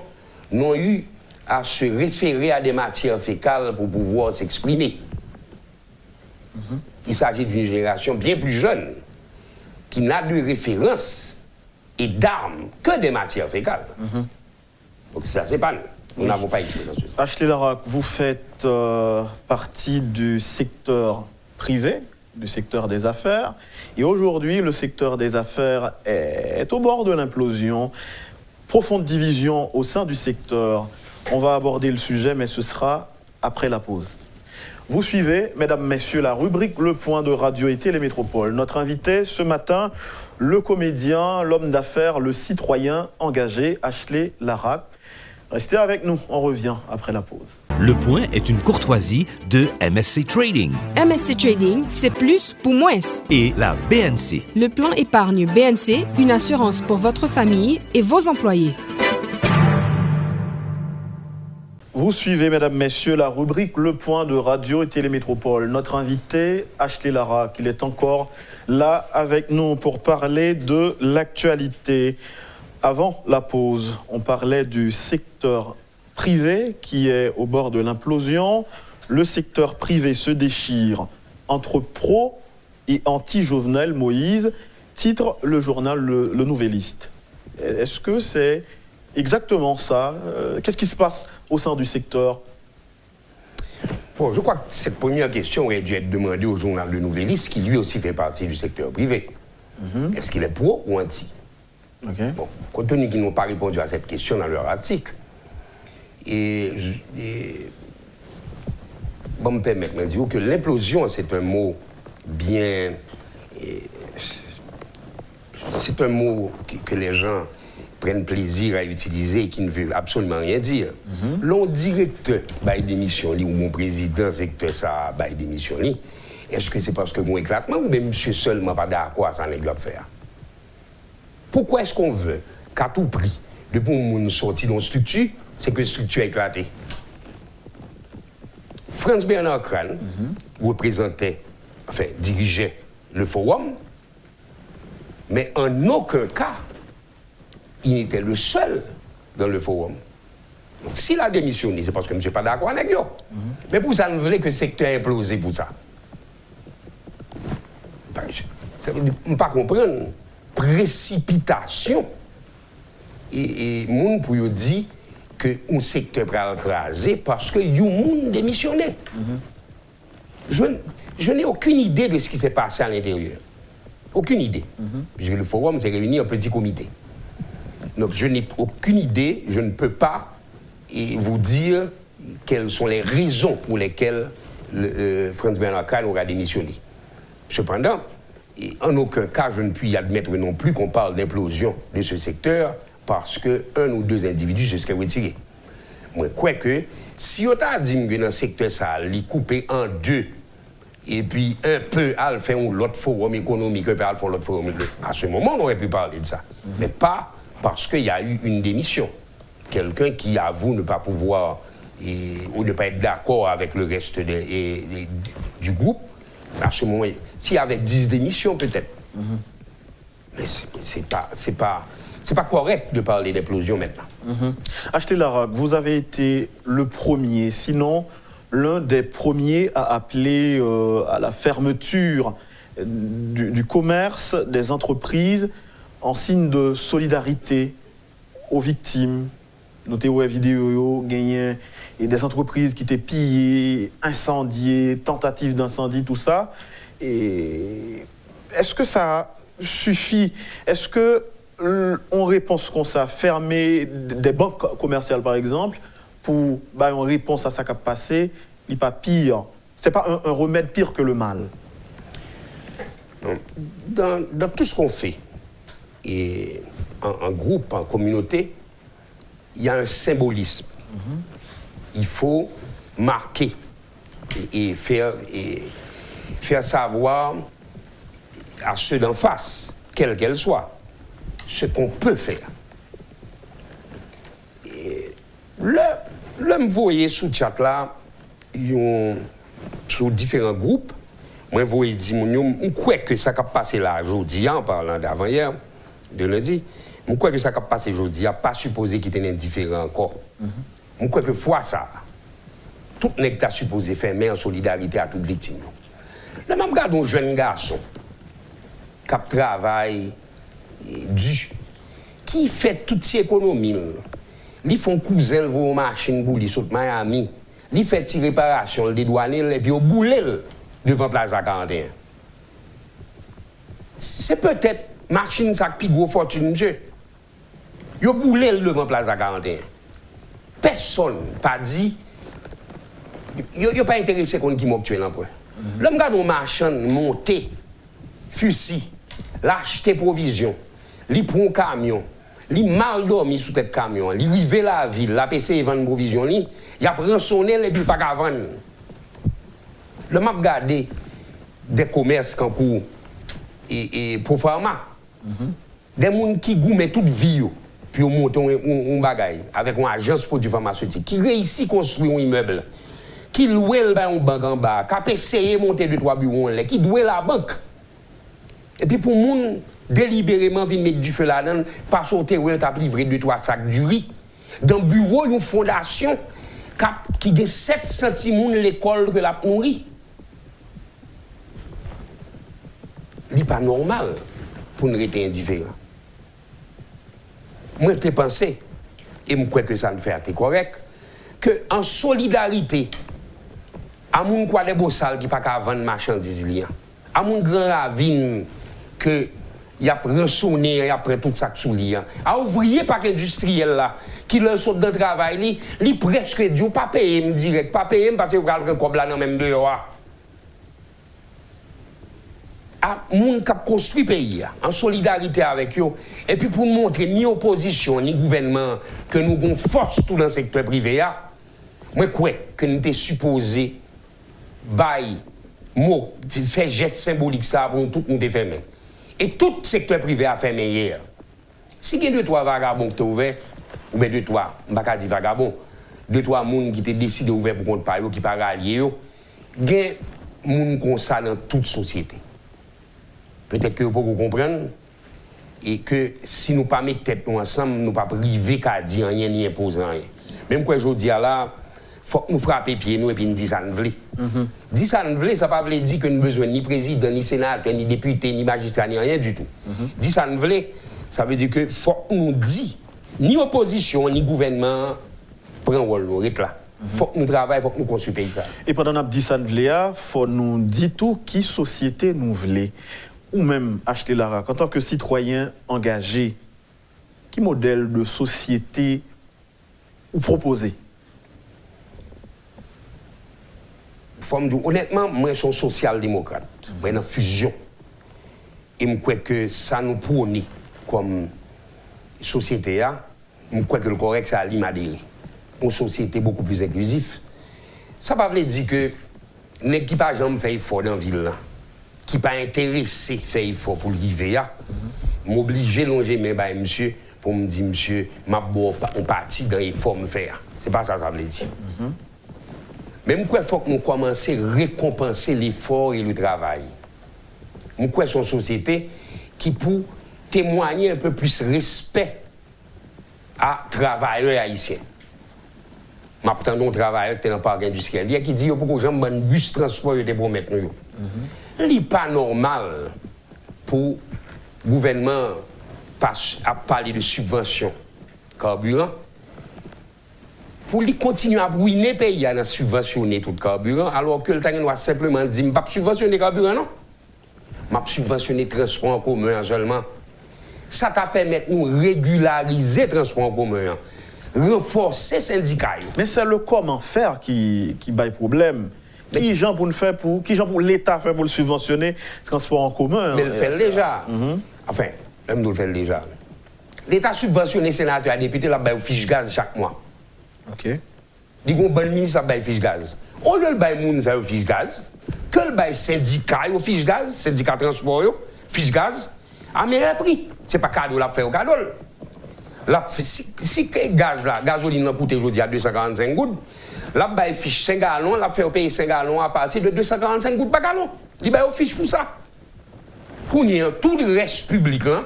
n'ont eu à se référer à des matières fécales pour pouvoir s'exprimer. Il s'agit d'une génération bien plus jeune qui n'a de référence et d'armes que des matières fécales. Donc ça, c'est pas nous. Nous n'avons pas échoué dans ce sens. Ashley Larocque, vous faites partie du secteur privé, du secteur des affaires. Et aujourd'hui, le secteur des affaires est au bord de l'implosion. Profonde division au sein du secteur. On va aborder le sujet, mais ce sera après la pause. Vous suivez, mesdames, messieurs, la rubrique Le Point de Radio et Télémétropole. Notre invité ce matin, le comédien, l'homme d'affaires, le citoyen engagé, Ashley Larocque. Restez avec nous, on revient après la pause. Le Point est une courtoisie de MSC Trading MSC Trading, c'est plus pour moins. et la BNC. Le plan épargne BNC, une assurance pour votre famille et vos employés. Vous suivez, mesdames, messieurs, la rubrique Le Point de Radio et Télémétropole. Notre invité, Ashley Larocque, il est encore là avec nous pour parler de l'actualité. Avant la pause, on parlait du secteur privé qui est au bord de l'implosion. Le secteur privé se déchire entre pro et anti-Jovenel Moïse, titre le journal Le Nouvelliste. Est-ce que c'est exactement ça? Qu'est-ce qui se passe au sein du secteur? Bon, je crois que cette première question aurait dû être demandée au journal Le Nouvelliste, qui lui aussi fait partie du secteur privé. Est-ce qu'il est pro ou anti? Bon, compte tenu qu'ils n'ont pas répondu à cette question dans leur article, bon, me permettre de dire que l'implosion, c'est un mot bien... c'est un mot que les gens prennent plaisir à utiliser et qui ne veut absolument rien dire. L'on directeur bail démission ou mon président secteur ça bail démission, est-ce que c'est parce que mon éclatement ou même monsieur seulement pas d'accord à ça n'est pas faire? Pourquoi est-ce qu'on veut qu'à tout prix, depuis qu'on sorti dans la structure, c'est que la structure a éclaté? Franz Bernard Crane représentait, enfin, dirigeait le forum, mais en aucun cas, il n'était le seul dans le forum. Donc, s'il a démissionné, c'est parce que je ne suis pas d'accord avec lui. Mais pour ça, il voulait que le secteur implose pour ça. Ça veut dire, on ne peut pas comprendre. Précipitation. Et moun pour dire que un secteur va écraser parce que yon moun démissionné. Je n'ai aucune idée de ce qui s'est passé à l'intérieur. Aucune idée. Puisque le forum s'est réuni en petit comité. Donc je n'ai aucune idée, je ne peux pas vous dire quelles sont les raisons pour lesquelles Franz Bernard Crane aura démissionné. Cependant, et en aucun cas, je ne puis admettre non plus qu'on parle d'implosion de ce secteur parce qu'un ou deux individus se seraient retirés. Moi, quoique, si on a dit que dans le secteur, ça a coupé en deux, et puis un peu, à faire l'autre forum économique, un peu, à faire l'autre forum, à ce moment, on aurait pu parler de ça. Mais pas parce qu'il y a eu une démission. Quelqu'un qui avoue ne pas pouvoir ou ne pas être d'accord avec le reste du groupe, à ce moment, s'il y avait 10 démissions, peut-être. Mais c'est pas correct de parler d'implosion maintenant. Ashley Larocque, vous avez été le premier, sinon l'un des premiers à appeler à la fermeture du commerce, des entreprises, en signe de solidarité aux victimes. Notez ouais vidéo gagné et des entreprises qui étaient pillées, incendiées, tentatives d'incendie, tout ça. Et est-ce que ça suffit? Est-ce que on répond comme ça, fermer des banques commerciales par exemple, pour une réponse à ça qui a passé, il n'est pas pire. C'est pas un remède pire que le mal. Dans tout ce qu'on fait, et en groupe, en communauté, il y a un symbolisme. il faut marquer et faire savoir à ceux d'en face, quelle qu'elle soit, ce qu'on peut faire. Là, me voyez sous le chat là, sur différents groupes, moi, vous voyez, je crois que ça a passé là aujourd'hui, en parlant d'avant-hier, de lundi, je crois que ça a passé aujourd'hui, pas supposé qu'il était indifférent encore. Je crois que fois ça, tout n'est pas supposé faire mais en solidarité à toute victime. Là, je regarde un jeune garçon qui travaille dur, qui fait toutes ses économies. Ils font cousin vos machines pour les sauter Miami. Ils font des réparations, les douanes, et puis au boulet devant Plaza 41. C'est peut-être machine ça qui gros fortune, monsieur. Ils boulet devant Plaza 41. Personne pas dit. Ils pas intéressé contre qui m'a tué l'emploi. L'homme garde un marchand monté, fusil, l'acheter provision, il prend un camion. Li mal dormi sous tête camion, li rive la ville, la PC vend provision li, y a rançonné et puis pas qu'à vendre. Le m'a regardé des commerces en cours et pour pharma. Des gens qui goûtent toute vie puis on monte un bagaille avec une agence pour du pharmaceutique qui réussit à construire un immeuble, qui loue un banque en bas, qui a essayé de monter 2-3 bureaux, qui doit la banque. Et puis pour moun délibérément vient mettre du feu là-dedans, parce au terrain t'a livré 2-3 sacs du riz. Dans le bureau, il y a une fondation qui a 7 centimes l'école que la nourrit. Ce n'est pas normal pour nous être indifférents. Moi, je pensé, et je crois que ça ne fait pas correct, qu'en solidarité, à mon quoi des beaux salles qui ne peuvent pas vendre marchandises, à mon grand ravine que il a rançonné après tout ça sous lien. À ouvrier pas industriel là qui leur saute dans le travail, li presque dit pas payer direct, pas payer parce que vous allez comme là dans même dehors. À moun qui construit pays en solidarité avec eux et puis pour montrer ni opposition ni gouvernement que nous avons force tout dans le secteur privé moi crois que nous étions supposés bail mot faire geste symbolique ça pour tout nous fermer. Et tout le secteur privé a fermé hier. Si il y a 2-3 vagabonds qui sont ouverts, ou bien 2-3, je ne vais pas dire vagabonds, 2-3 personnes qui ont décidé d'ouvrir pour compte par eux, qui ne sont pas ralliés, il y a des gens comme ça dans toute société. Peut-être que vous pouvez comprendre, et que si nous ne mettons pas tête ensemble, nous ne pouvons pas priver qu'à dire rien ni imposer rien. Même quand je dis là, il faut que nous frappions pieds nous et puis nous disons ça ne veut. Dis ça ne veut, ça ne veut pas dire que nous avons besoin ni président, ni sénateur, ni député, ni magistrat, ni rien du tout. Dis ça ne veut, ça veut dire que faut que nous disions, ni opposition, ni gouvernement, prend rôle là. Faut que nous travaillions, faut que nous construisions ça. Et pendant que nous disons ça ne veut, il faut nous dire tout qui société nous voulons. Ou même acheter la RAC en tant que citoyen engagé. Qui modèle de société ou proposer? Honnêtement, moi, je suis social-démocrate. Je suis en fusion. Et je crois que ça nous prône comme société. Je crois que le correct, c'est à l'adhérer. Une société beaucoup plus inclusive. Ça ne veut pas dire que l'équipage ne fait effort dans la ville, qui n'est pas intéressé à faire effort pour arriver. M'obliger à longer mes bails, monsieur, pour me dire, monsieur, on partit dans l'effort me faire. Ce n'est pas ça que ça veut dire. Mais il faut que nous commencions à récompenser l'effort et le travail. Je crois que c'est une société qui peut témoigner un peu plus de respect à travailleurs haïtiens. Je m'attends un travailleur qui est dans le parc industriel. Il y a qui dit pourquoi j'aime un bus transport pour promettre nous. Ce n'est pas normal pour le gouvernement à parler de subvention carburant. Pour lui continuer à ruiner le pays, à subventionner tout le carburant, alors que le temps doit simplement dire, je ne vais pas subventionner le carburant, non. Je vais subventionner le transport en commun seulement. Ça t'a permis de nous régulariser le transport en commun, renforcer les syndicats. Mais c'est le comment faire qui baille problème. Qui gens pour l'État faire pour le subventionner le transport en commun? Mais le fait déjà. Enfin, même nous le fait déjà. L'État subventionne les sénateurs et les députés, là, fiche gaz chaque mois. OK. Il y a un bon ministre qui a fiche gaz. On le bail moun ça fiche gaz. Que le bail syndicat au fiche gaz, syndicat transport fiche gaz, à meilleur prix. C'est pas cadeau la faire au cadeau. Si le gaz là, gasoline a coûté aujourd'hui à 245 gouttes, la bail fiche 5 gallons, la fait payer 5 gallons à partir de 245 gouttes par gallon. Il bail fiche pour ça. Pour tout le reste public là,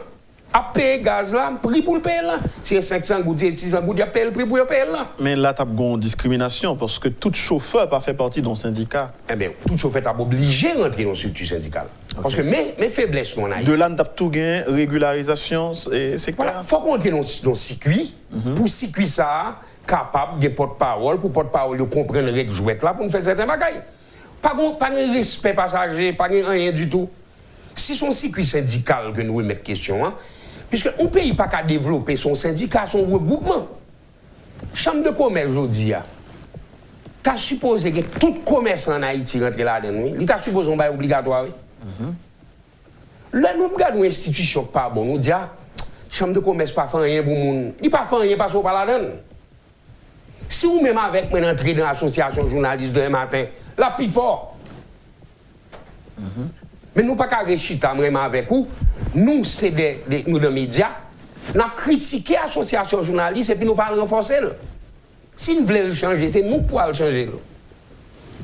à payer gaz là, prix pour le payer là. Si c'est 500 gouttes, c'est 600 gouttes, il y a payé le prix pour le payer là. Mais là, tu as une discrimination parce que tout chauffeur pas fait partie d'un syndicat. Eh bien, tout chauffeur est obligé de rentrer dans une structure syndicale. Okay. Parce que mes faiblesses, mon avis. De là, tu as tout gain, régularisation, c'est clair. Voilà, il faut rentrer dans un circuit. Pour circuit ça, capable de porte-parole, pour porte-parole comprendre les règles jouettes là, pour nous faire certains bagailles. Pas de respect passager, pas de rien du tout. Si son circuit syndical que nous remettons question, hein, puisque un pays n'a pas qu'à développer son syndicat, son regroupement. Chambre de commerce aujourd'hui, tu as supposé que tout commerce en Haïti rentre là-dedans, il t'a supposé qu'on va obligatoire. Là, nous regardons une institution pas bon, nous disons, chambre de commerce pas fait rien pour monde. Il pas fait rien parce qu'on pas là-dedans. Si vous même avec moi entrer dans l'association journaliste demain matin, là plus fort. Mais nous pas qu'à réchiter vraiment avec vous. Nous, c'est nous de médias. Nous avons critiqué l'association journaliste et puis nous parlons renforcer. Si nous voulons le changer, c'est nous pour le changer.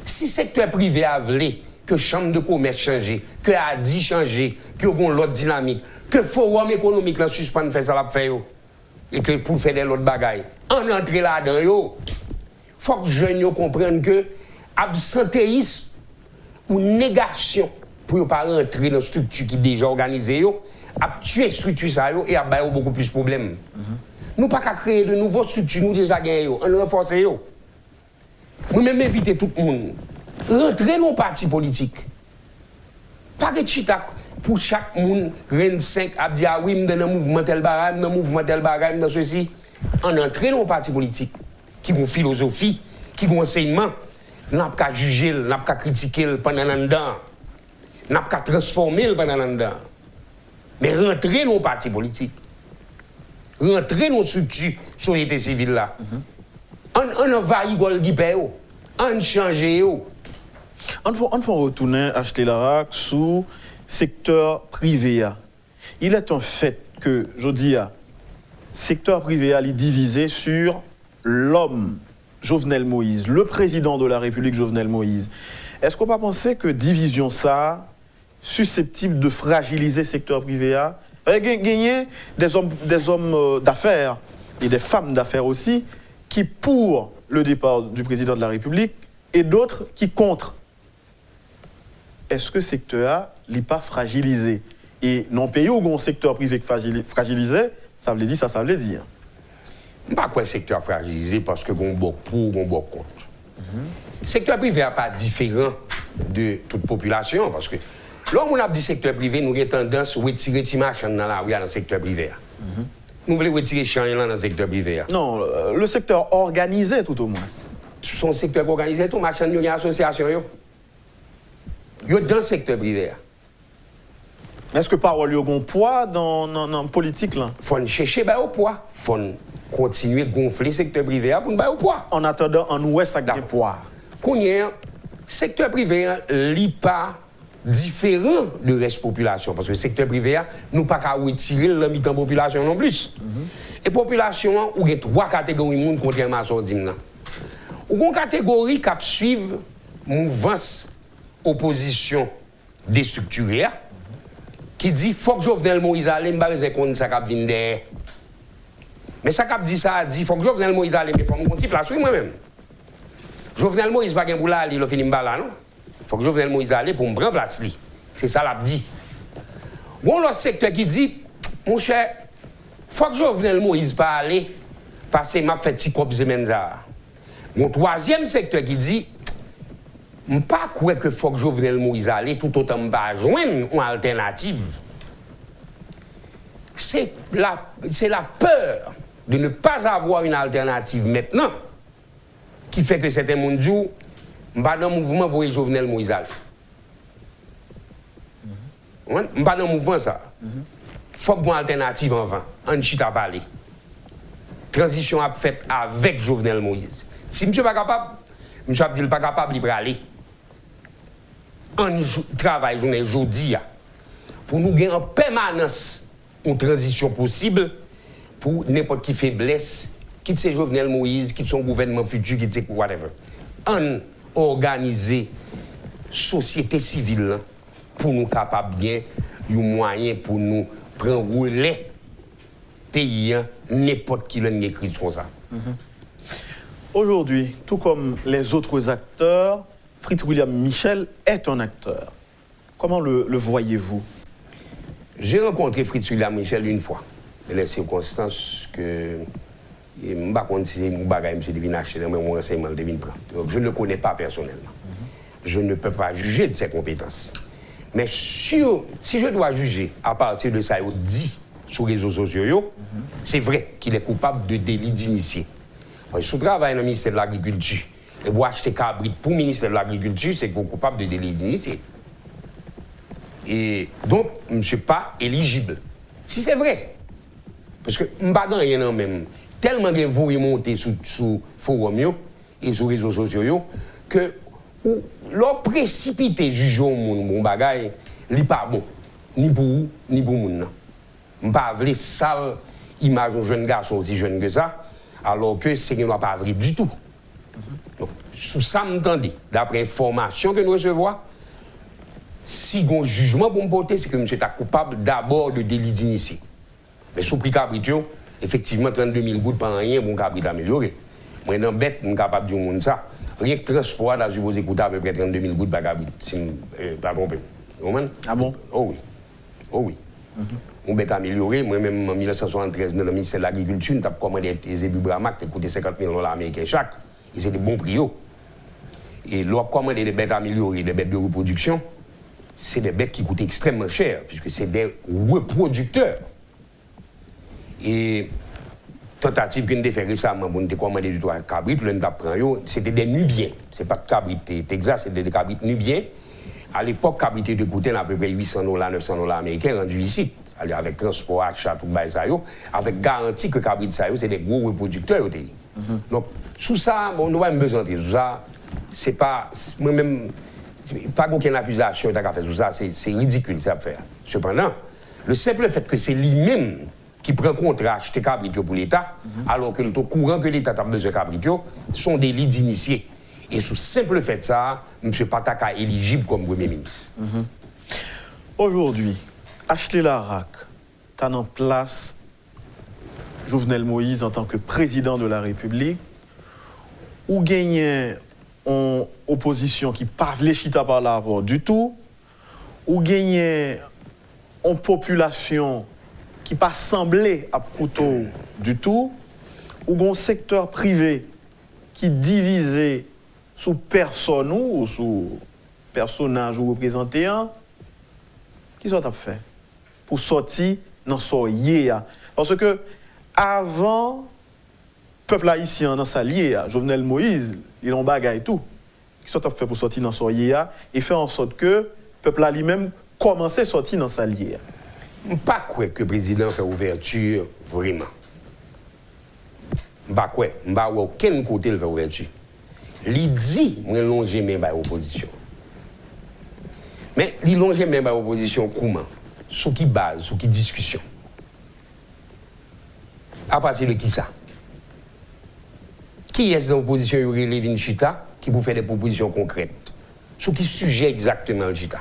Si le secteur privé a voulu que chambre de commerce change, que ADI change, que l'autre dynamique, que le forum économique la suspend faire ça la faire et que pour faire des autres bagailles, en entrer là-dedans, il faut que les jeunes comprennent que absentéisme ou négation pour ne pas rentrer dans une structure qui est déjà organisée, à tuer la structure ça et à avoir beaucoup plus de problèmes. Nous ne pouvons pas créer de nouvelles structures, nous déjà gagnés, on renforce. Nous-mêmes inviter tout le monde. Rentrer dans le parti politique. Pas que chita pour chaque monde, 25 à dire ah oui, dans un mouvement tel barème, dans un mouvement tel barème, dans ceci. On entre dans le parti politique qui a une philosophie, qui a un enseignement. Nous n'avons pas juger, nous n'avons pas critiquer pendant un temps. Nous n'avons pas transformer pendant un temps. Mais rentrer dans le parti politique. Rentrer dans la structure société civile là. On envahit le pays, on change. On faut retourner acheter la sous secteur privé. Il est un fait que, je dis, secteur privé est divisé sur l'homme Jovenel Moïse, le président de la République Jovenel Moïse. Est-ce qu'on peut penser que division ça susceptible de fragiliser le secteur privé? Gagner des hommes d'affaires et des femmes d'affaires aussi qui pour le départ du président de la République et d'autres qui contre. Est-ce que le secteur n'est pas fragilisé? Et non pays où un secteur privé fragilisé, ça veut dire ça, ça veut dire. Pas quoi secteur fragilisé parce que bon pour, bon contre. Le secteur privé n'est pas différent de toute population parce que lorsqu'on a dit secteur privé, nous avons tendance à retirer les machins dans la rue dans le secteur privé. Nous voulons retirer les champs dans le secteur privé. Non, le secteur organisé tout au moins. Son secteur organisé, tout machin, il y a une association. Il y a dans le secteur privé. Est-ce que parole a un poids dans la politique là? Il faut chercher au poids. Il faut continuer à gonfler le secteur privé pour nous au poids. En attendant, en ouest, ça gagne poids. Le secteur privé n'est pas différent de reste de la population. Parce que le secteur privé, nous ne pouvons pas retirer la mi-temps de la population non plus. Et la population, il y a trois catégories de monde contrairement à ce qu'on dit maintenant. Il y a une catégorie qui suit la mouvance opposition déstructurée qui dit qu'il faut que Jovenel Moïse aille, je ne sais pas si ça mais ça qui dit ça, dit qu'il faut que Jovenel Moïse aille, mais il faut que je me place moi-même. Jovenel Moïse pas pour là, il finit là, non? Il faut que Jovenel Moïse aille pour me prendre place. C'est ça l'a dit. Bon, l'autre secteur qui dit, mon cher, il faut que Jovenel Moïse pas aller, parce que m'a fait petit cop Zemenza. Mon troisième secteur qui dit, je ne pas croire que faut que Jovenel Moïse aille, tout autant pas joindre une alternative. C'est la peur de ne pas avoir une alternative maintenant qui fait que certains monde disent, je pas dans le mouvement voyez Jovenel Moïse. Je pas dans le mouvement ça. Faut que une alternative en vain. On chita parler. Transition a faite avec Jovenel Moïse. Si monsieur pas capable, monsieur a dit pas capable de aller. On travaille journée aujourd'hui pour nous gagner en permanence une transition possible pour n'importe qui faiblesse, quitte c'est Jovenel Moïse, quitte son gouvernement futur, quitte c'est whatever. On organiser société civile pour nous capables bien un moyen pour nous prendre relais pays n'importe qui l'a écrit comme ça. Aujourd'hui, tout comme les autres acteurs, Fritz William Michel est un acteur. Comment le voyez-vous? J'ai rencontré Fritz William Michel une fois, dans les circonstances que je ne sais pas si c'est mon bagage, M. Devine acheter, mais mon renseignement Devine prend. Donc je ne le connais pas personnellement. Je ne peux pas juger de ses compétences. Mais si je dois juger à partir de ça, dit sur les réseaux sociaux, c'est vrai qu'il est coupable de délit d'initié. Si je travaille dans le ministère de l'Agriculture et vous achetez cabrit pour le ministère de l'Agriculture, c'est qu'on est coupable de délit d'initié. Et donc, je ne suis pas éligible. Si c'est vrai, parce que je ne pas rien en même. Tellement que vous remontez sur forum et sur les réseaux sociaux que leur précipité juger mon bagage, n'est pas bon, ni pour vous, ni pour moun. Je ne pas vrai sale image d'un jeune garçon aussi jeune que ça, alors que c'est qu'il n'est pas vrai du tout. Donc, sous ça, m'entendez, d'après l'information que nous recevons, si un jugement pour me porter, c'est que monsieur est coupable d'abord de délit d'initié. Mais sous prix cabritio, effectivement, 32 000 gouttes par rien, mon cabrit amélioré. Moi, dans bête, je suis capable de dire ça. Rien que transport, là, je vous écoute à peu près 32 000 gouttes par cabrit, si je ne pas trompé. Ah bon? Oh oui. Oh oui. Mon bête amélioré, moi-même en 1973, dans le ministère de l'Agriculture, nous avons commandé des ébus Bramac qui coûtaient 50 000 $ américains chaque. Et c'est des bons prix. Et l'on a commandé des bêtes améliorées, des bêtes de reproduction. C'est des bêtes qui coûtent extrêmement cher, puisque c'est des reproducteurs. Et tentative que nous avons fait récemment, nous avons commandé du droit cabrit, c'était des Nubiens. Ce n'est pas de cabrit Texas, c'était des cabrites Nubiens. À l'époque, cabrit de coûtait à peu près 800 $, 900 $ américains rendus ici. Avec transport, achat, tout ça, avec garantie que cabrit ça, c'est des gros reproducteurs. Donc, sous ça, bon, nous avons besoin de ça. C'est pas. Moi-même. Pas aucune accusation à faire sur ça, c'est ridicule ça à faire. Cependant, le simple fait que c'est lui-même qui prend contrat acheter cabritio pour l'État, alors que le taux courant que l'État a besoin de cabritio, sont des délits d'initiés. Et sous simple fait ça, M. Pataka est éligible comme Premier ministre. Aujourd'hui, Ashley Larac, tu as en place Jovenel Moïse en tant que président de la République, ou gagner en opposition qui parle les chita par la voix du tout, ou gagner en population qui pas semblé à couteau du tout, ou un secteur privé qui divisé sous personne ou sous personnage ou représenté un, qui sont à fait pour sortir dans ce lié. Parce que avant, peuple haïtien dans sa lié, Jovenel Moïse, il en bagaille et tout. Qui sont à fait pour sortir dans ce lié et faire en sorte que peuple lui-même commence à sortir dans sa lié. Pas quoi que le président fait ouverture vraiment. Pas quoi, pas aucun côté le fait ouverture. Il dit moi longer même à l'opposition. Mais il longer même à l'opposition comment? Sous qui base, sous qui discussion? À partir de qui ça? Qui est dans l'opposition Yuri Levin Chita qui peut faire des propositions concrètes? Sous qui sujet exactement le Chita?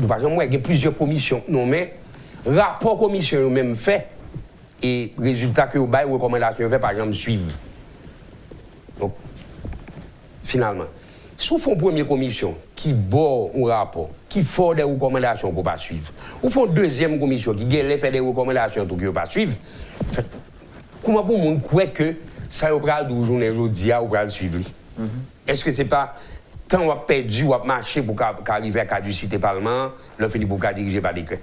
Par exemple, moi, il y a plusieurs commissions. Non, mais rapport commission même fait et résultat que vous avez, recommandations fait, par exemple, suivent. Donc, finalement, si vous faites une première commission qui bord un rapport, qui fait des recommandations pour ne pas suivre, ou faites une deuxième commission qui fait des recommandations pour ne pas suivre, comment pour vous croire que ça va de journée aujourd'hui ou va suivre? Est-ce que ce n'est pas tant on a perdu ou a marché pour arriver à caducité parlement, le fini pour diriger par décret?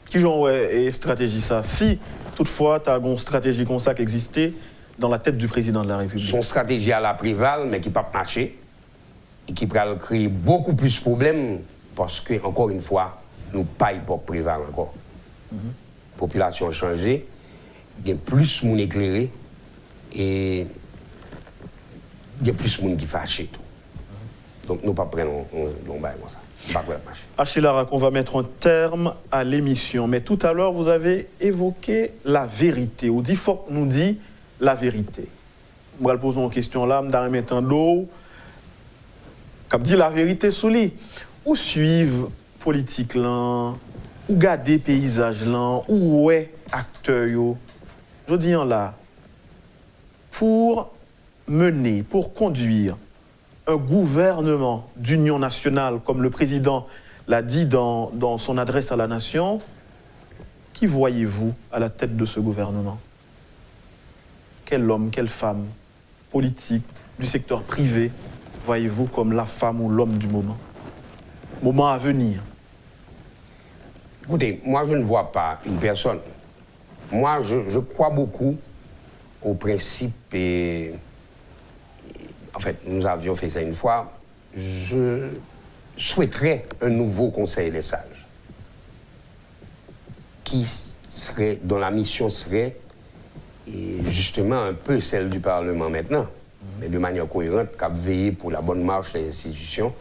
Qui genre et stratégie ça? Si toutefois tu as une stratégie comme ça qui existait dans la tête du président de la République. Son stratégie à la prévale, mais qui ne peut pas marcher et qui peut créer beaucoup plus de problèmes parce que, encore une fois, nous ne pas pour prévale encore. La population a changé, il y a plus de monde éclairé Et il y a plus de monde qui fâche tout. Donc nous ne pas prendre un bail comme ça. Achille Larac, on va mettre un terme à l'émission. Mais tout à l'heure, vous avez évoqué la vérité. Ou dit, faut que nous dit la vérité. Je vais poser une question là, je vais mettre un d'eau. Comme dit la vérité sous lui. Où suivent politique là, où garder paysage là, où est acteur yo. Je dis là, pour mener, pour conduire un gouvernement d'union nationale, comme le président l'a dit dans son adresse à la nation, qui voyez-vous à la tête de ce gouvernement? Quel homme, quelle femme, politique, du secteur privé, voyez-vous comme la femme ou l'homme du moment? Moment à venir. Écoutez, moi je ne vois pas une personne. Moi je crois beaucoup au principe et en fait, nous avions fait ça une fois. Je souhaiterais un nouveau Conseil des sages dont la mission serait et justement un peu celle du Parlement maintenant, mais de manière cohérente, qui veiller pour la bonne marche des institutions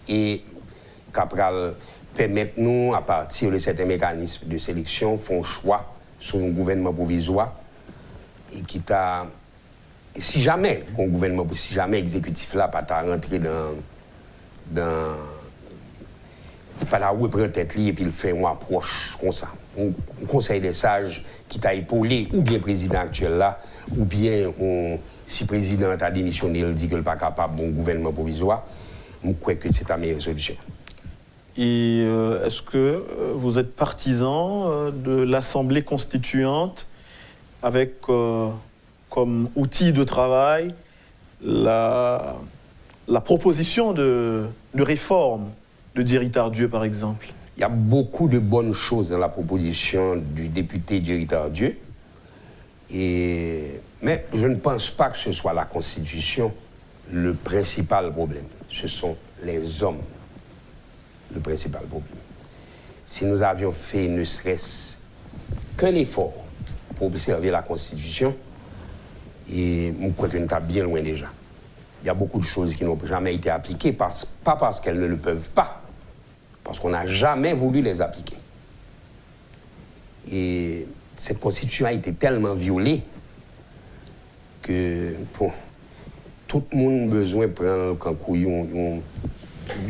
et qui permettre nous, à partir de certains mécanismes de sélection, faire un choix sur un gouvernement provisoire et qui t'a. Si jamais un gouvernement, si jamais l'exécutif là pas rentrer dans pas la reprendre tête li et puis il fait une approche comme ça. Un conseil des sages qui t'a épaulé ou bien président actuel là ou bien si le président a démissionné, il dit qu'il n'est pas capable d'un gouvernement provisoire, je crois que c'est la meilleure solution. Et est-ce que vous êtes partisan de l'Assemblée constituante avec comme outil de travail la proposition de réforme de Thierry Tardieu, par exemple? Il y a beaucoup de bonnes choses dans la proposition du député Thierry Tardieu. Mais je ne pense pas que ce soit la Constitution le principal problème. Ce sont les hommes le principal problème. Si nous avions fait ne serait-ce qu'un effort pour observer la Constitution, et je crois que nous sommes bien loin déjà. Il y a beaucoup de choses qui n'ont jamais été appliquées, pas parce qu'elles ne le peuvent pas, parce qu'on n'a jamais voulu les appliquer. Et cette Constitution a été tellement violée que bon, tout le monde a besoin de prendre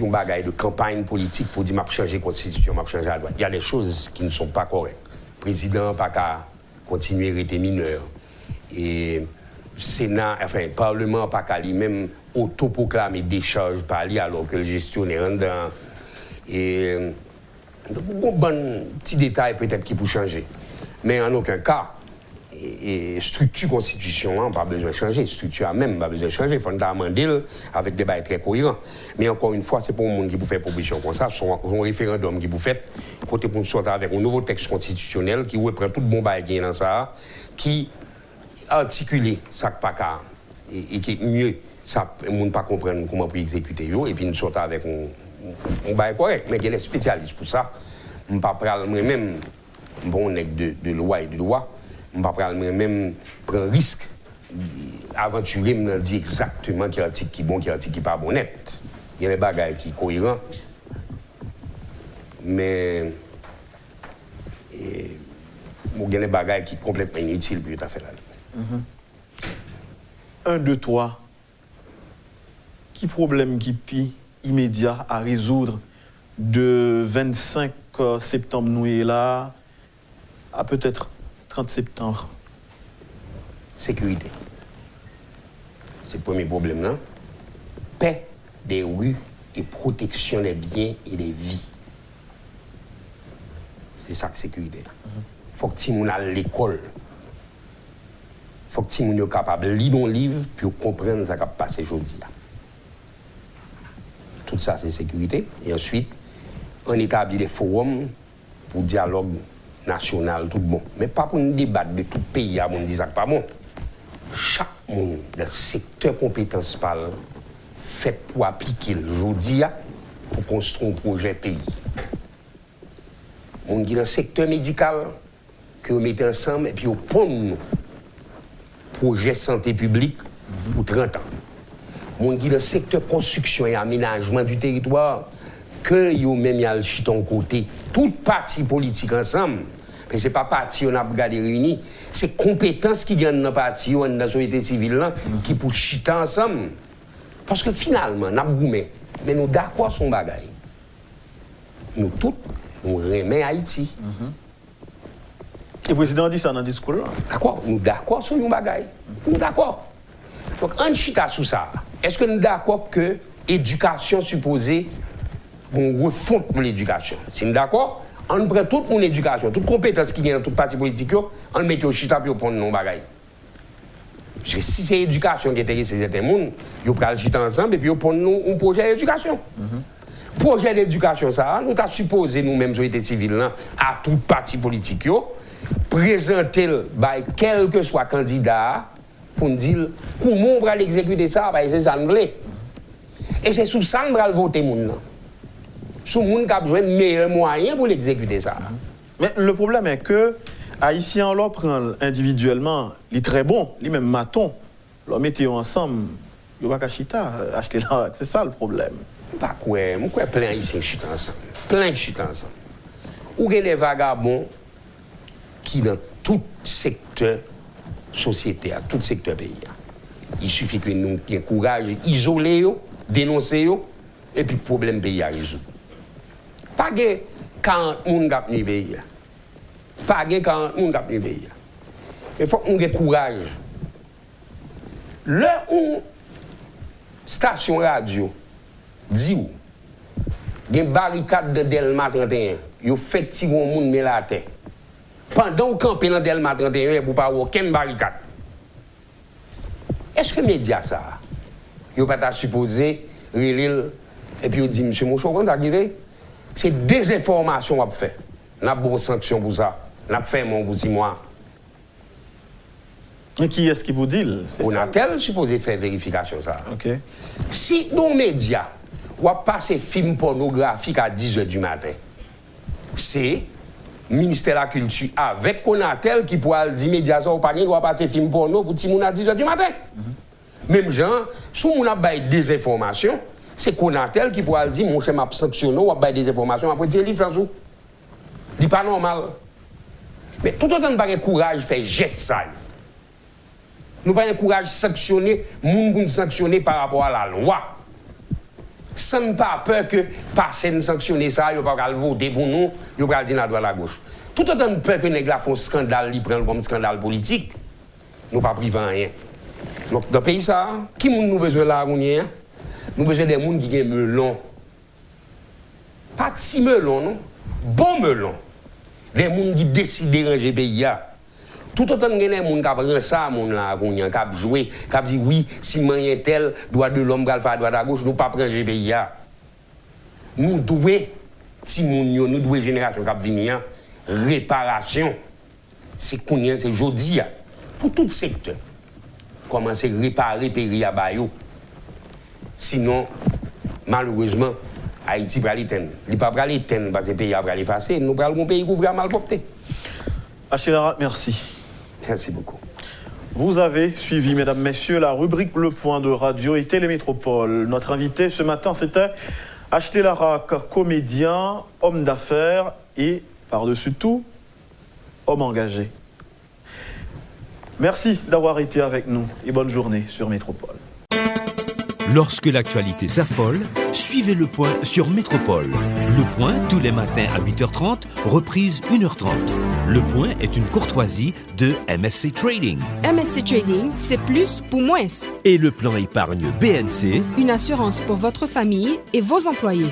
un bagage de campagne politique pour dire que je vais changer la Constitution, je vais changer la droite. Il y a des choses qui ne sont pas correctes. Le président n'a pas qu'à continuer à rester mineur. Et Sénat, enfin, le Parlement n'a pas qu'à lui-même autoproclamer des charges par lui alors que le gestionnaire est dedans. Et un bon petit détail peut-être qui peut changer. Mais en aucun cas, et structure constitution, pas besoin de changer. Structure même, pas besoin de changer. Il faut demander avec des bails très cohérents. Mais encore une fois, c'est pour le monde qui peut faire proposition comme ça. C'est un référendum qui peut faire, côté pour nous sortir avec un nouveau texte constitutionnel qui reprend tout le bon bail qui est dans ça, qui articule ça et qui est mieux, ça, le monde pas comprendre comment peut exécuter et puis nous sortir avec un bail correct. Mais il y a des spécialistes pour ça. Je ne parle pas moi-même, bon, de loi et de droit. Je ne vais pas même prendre risque, aventurer, me dire exactement quel article qui est bon, quel article qui n'est pas bon net. Il y a des bagages qui sont cohérents, mais il y a des bagages qui sont complètement inutiles pour tout à fait là. Un de toi, qui problème qui est immédiat à résoudre de 25 septembre nous est là à peut-être 30 septembre? Sécurité. C'est le premier problème là. Paix des rues et protection des biens et des vies. C'est ça que sécurité. Faut que les gens aillent à l'école. Faut que les gens soient capables de lire un livre pour comprendre ce qui va passer aujourd'hui. Tout ça, c'est sécurité. Et ensuite, on établit des forums pour dialogue national, tout bon. Mais pas pour nous débattre de tout pays, on dit ça pas bon. Chaque monde, le secteur compétence parle, fait pour appliquer le aujourd'hui pour construire un projet pays. On dit dans le secteur médical, que vous mettez ensemble et puis vous prenez projet santé publique pour 30 ans. Mon qui dans le secteur construction et aménagement du territoire, que yo même y a le chiton côté, toute partie politique ensemble. Mais c'est pas parti on a regardé réuni, c'est compétences qui gagnent dans parti dans la société civile là qui pour chiter ensemble. Parce que finalement, n'a goumé, mais nous d'accord son bagaille. Nous tous nous remet Haïti. Et le président dit ça dans le discours là. D'accord, nous d'accord sur nos bagailles. Nous d'accord. Donc, en chita sous ça, est-ce que nous d'accord que l'éducation supposée, on refonte pour l'éducation? Si nous d'accord, on prend toute mon éducation, toute compétence qui vient dans toute partie politique, on met au chita pour prendre nos bagailles. Parce que si c'est l'éducation qui intéresse ces gens, ils prennent le chita ensemble et puis ils prennent un projet d'éducation. Projet d'éducation, ça, nous avons supposé nous-mêmes, société civile, à toute partie politique, présenter quel que soit candidat pour nous dire comment on va exécuter ça, c'est ça nous voulons. Et c'est sous ça qu'on va voter. Sous le monde qui a besoin de meilleurs moyens pour l'exécuter ça. Mais le problème est que Haïtiens, on prend individuellement, il est très bon, les mêmes matons, on mettez ensemble, il va pas chita, acheter là, c'est ça le problème. Pas quoi, moi quoi plein ici qui chutent ensemble. Plein qui chutent ensemble. Ou il y a des vagabonds qui dans tout secteur société, à tout secteur pays. Il suffit que nous ayons courage, isoler, dénoncer, et puis le problème pays à résoudre. Pas de 40 personnes qui ont pays. Pas de 40 personnes qui ont pays. Il faut qu'on ait courage. Là où station radio dit où il y a une barricade de Delma 31, il fait tirer un monde mais la terre. Pendant qu'on campe dans Delma 31, il n'y a pas aucune barricade. Est-ce que les médias ça? Ils n'ont pas supposé relire et puis ils disent monsieur Mouchon, quand arrivé, c'est des informations qu'on a fait. On a beaucoup de sanctions pour ça. On a fait mon pour 6 mois. Mais qui est-ce qui vous dit? On a tel supposé faire vérification ça. Ok. Si dans les médias, on a passé film pornographique à 10h du matin, c'est le ministère de la Culture avec Conatel qui pourra dire médias ça ou pas doit passer film porno pour ti moun à 10h du matin. Même genre, si on a des informations, c'est Conatel qui pourra dire mon cher m'a sanctionné ou a des informations après dire licence ou. C'est pas normal. Mais tout autant de pas courage faire geste ça. Nous pas un courage sanctionner, moun sanctionner par rapport à la loi. Sans pas peur que personne sanctionner ça, il pas voter pour nous, il va dire à droite à gauche. Tout autant de peur que les gars font scandale, ils prennent comme scandale politique. Nous pas privé rien. Donc dans le pays ça, qui nous besoin là nous besoin des gens qui ont melon. Pas petit melon non, bon melon. Des gens qui décident de ranger le pays. Tout autant de gens qui prennent ça, qui jouent, qui disent oui, si moyen tel, droit de l'homme, droit à gauche, nous ne pas prendre le pays. Nous devons, si nous devons génération qui vient, réparation. C'est aujourd'hui, pour tout secteur. Commencer à réparer le pays à Bayo. Sinon, malheureusement, Haïti va l'éteindre. Il ne va pas l'éteindre parce que le pays va l'effacer. Nous allons un pays qui va mal porter. Achille Larrac, merci. Merci beaucoup. Vous avez suivi, mesdames, messieurs, la rubrique Le Point de Radio et Télémétropole. Notre invité ce matin, c'était Achille Larrac, comédien, homme d'affaires et, par-dessus tout, homme engagé. Merci d'avoir été avec nous et bonne journée sur Métropole. Lorsque l'actualité s'affole, suivez Le Point sur Métropole. Le Point, tous les matins à 8h30, reprise 1h30. Le Point est une courtoisie de MSC Trading. MSC Trading, c'est plus pour moins. Et le plan épargne BNC, Une assurance pour votre famille et vos employés.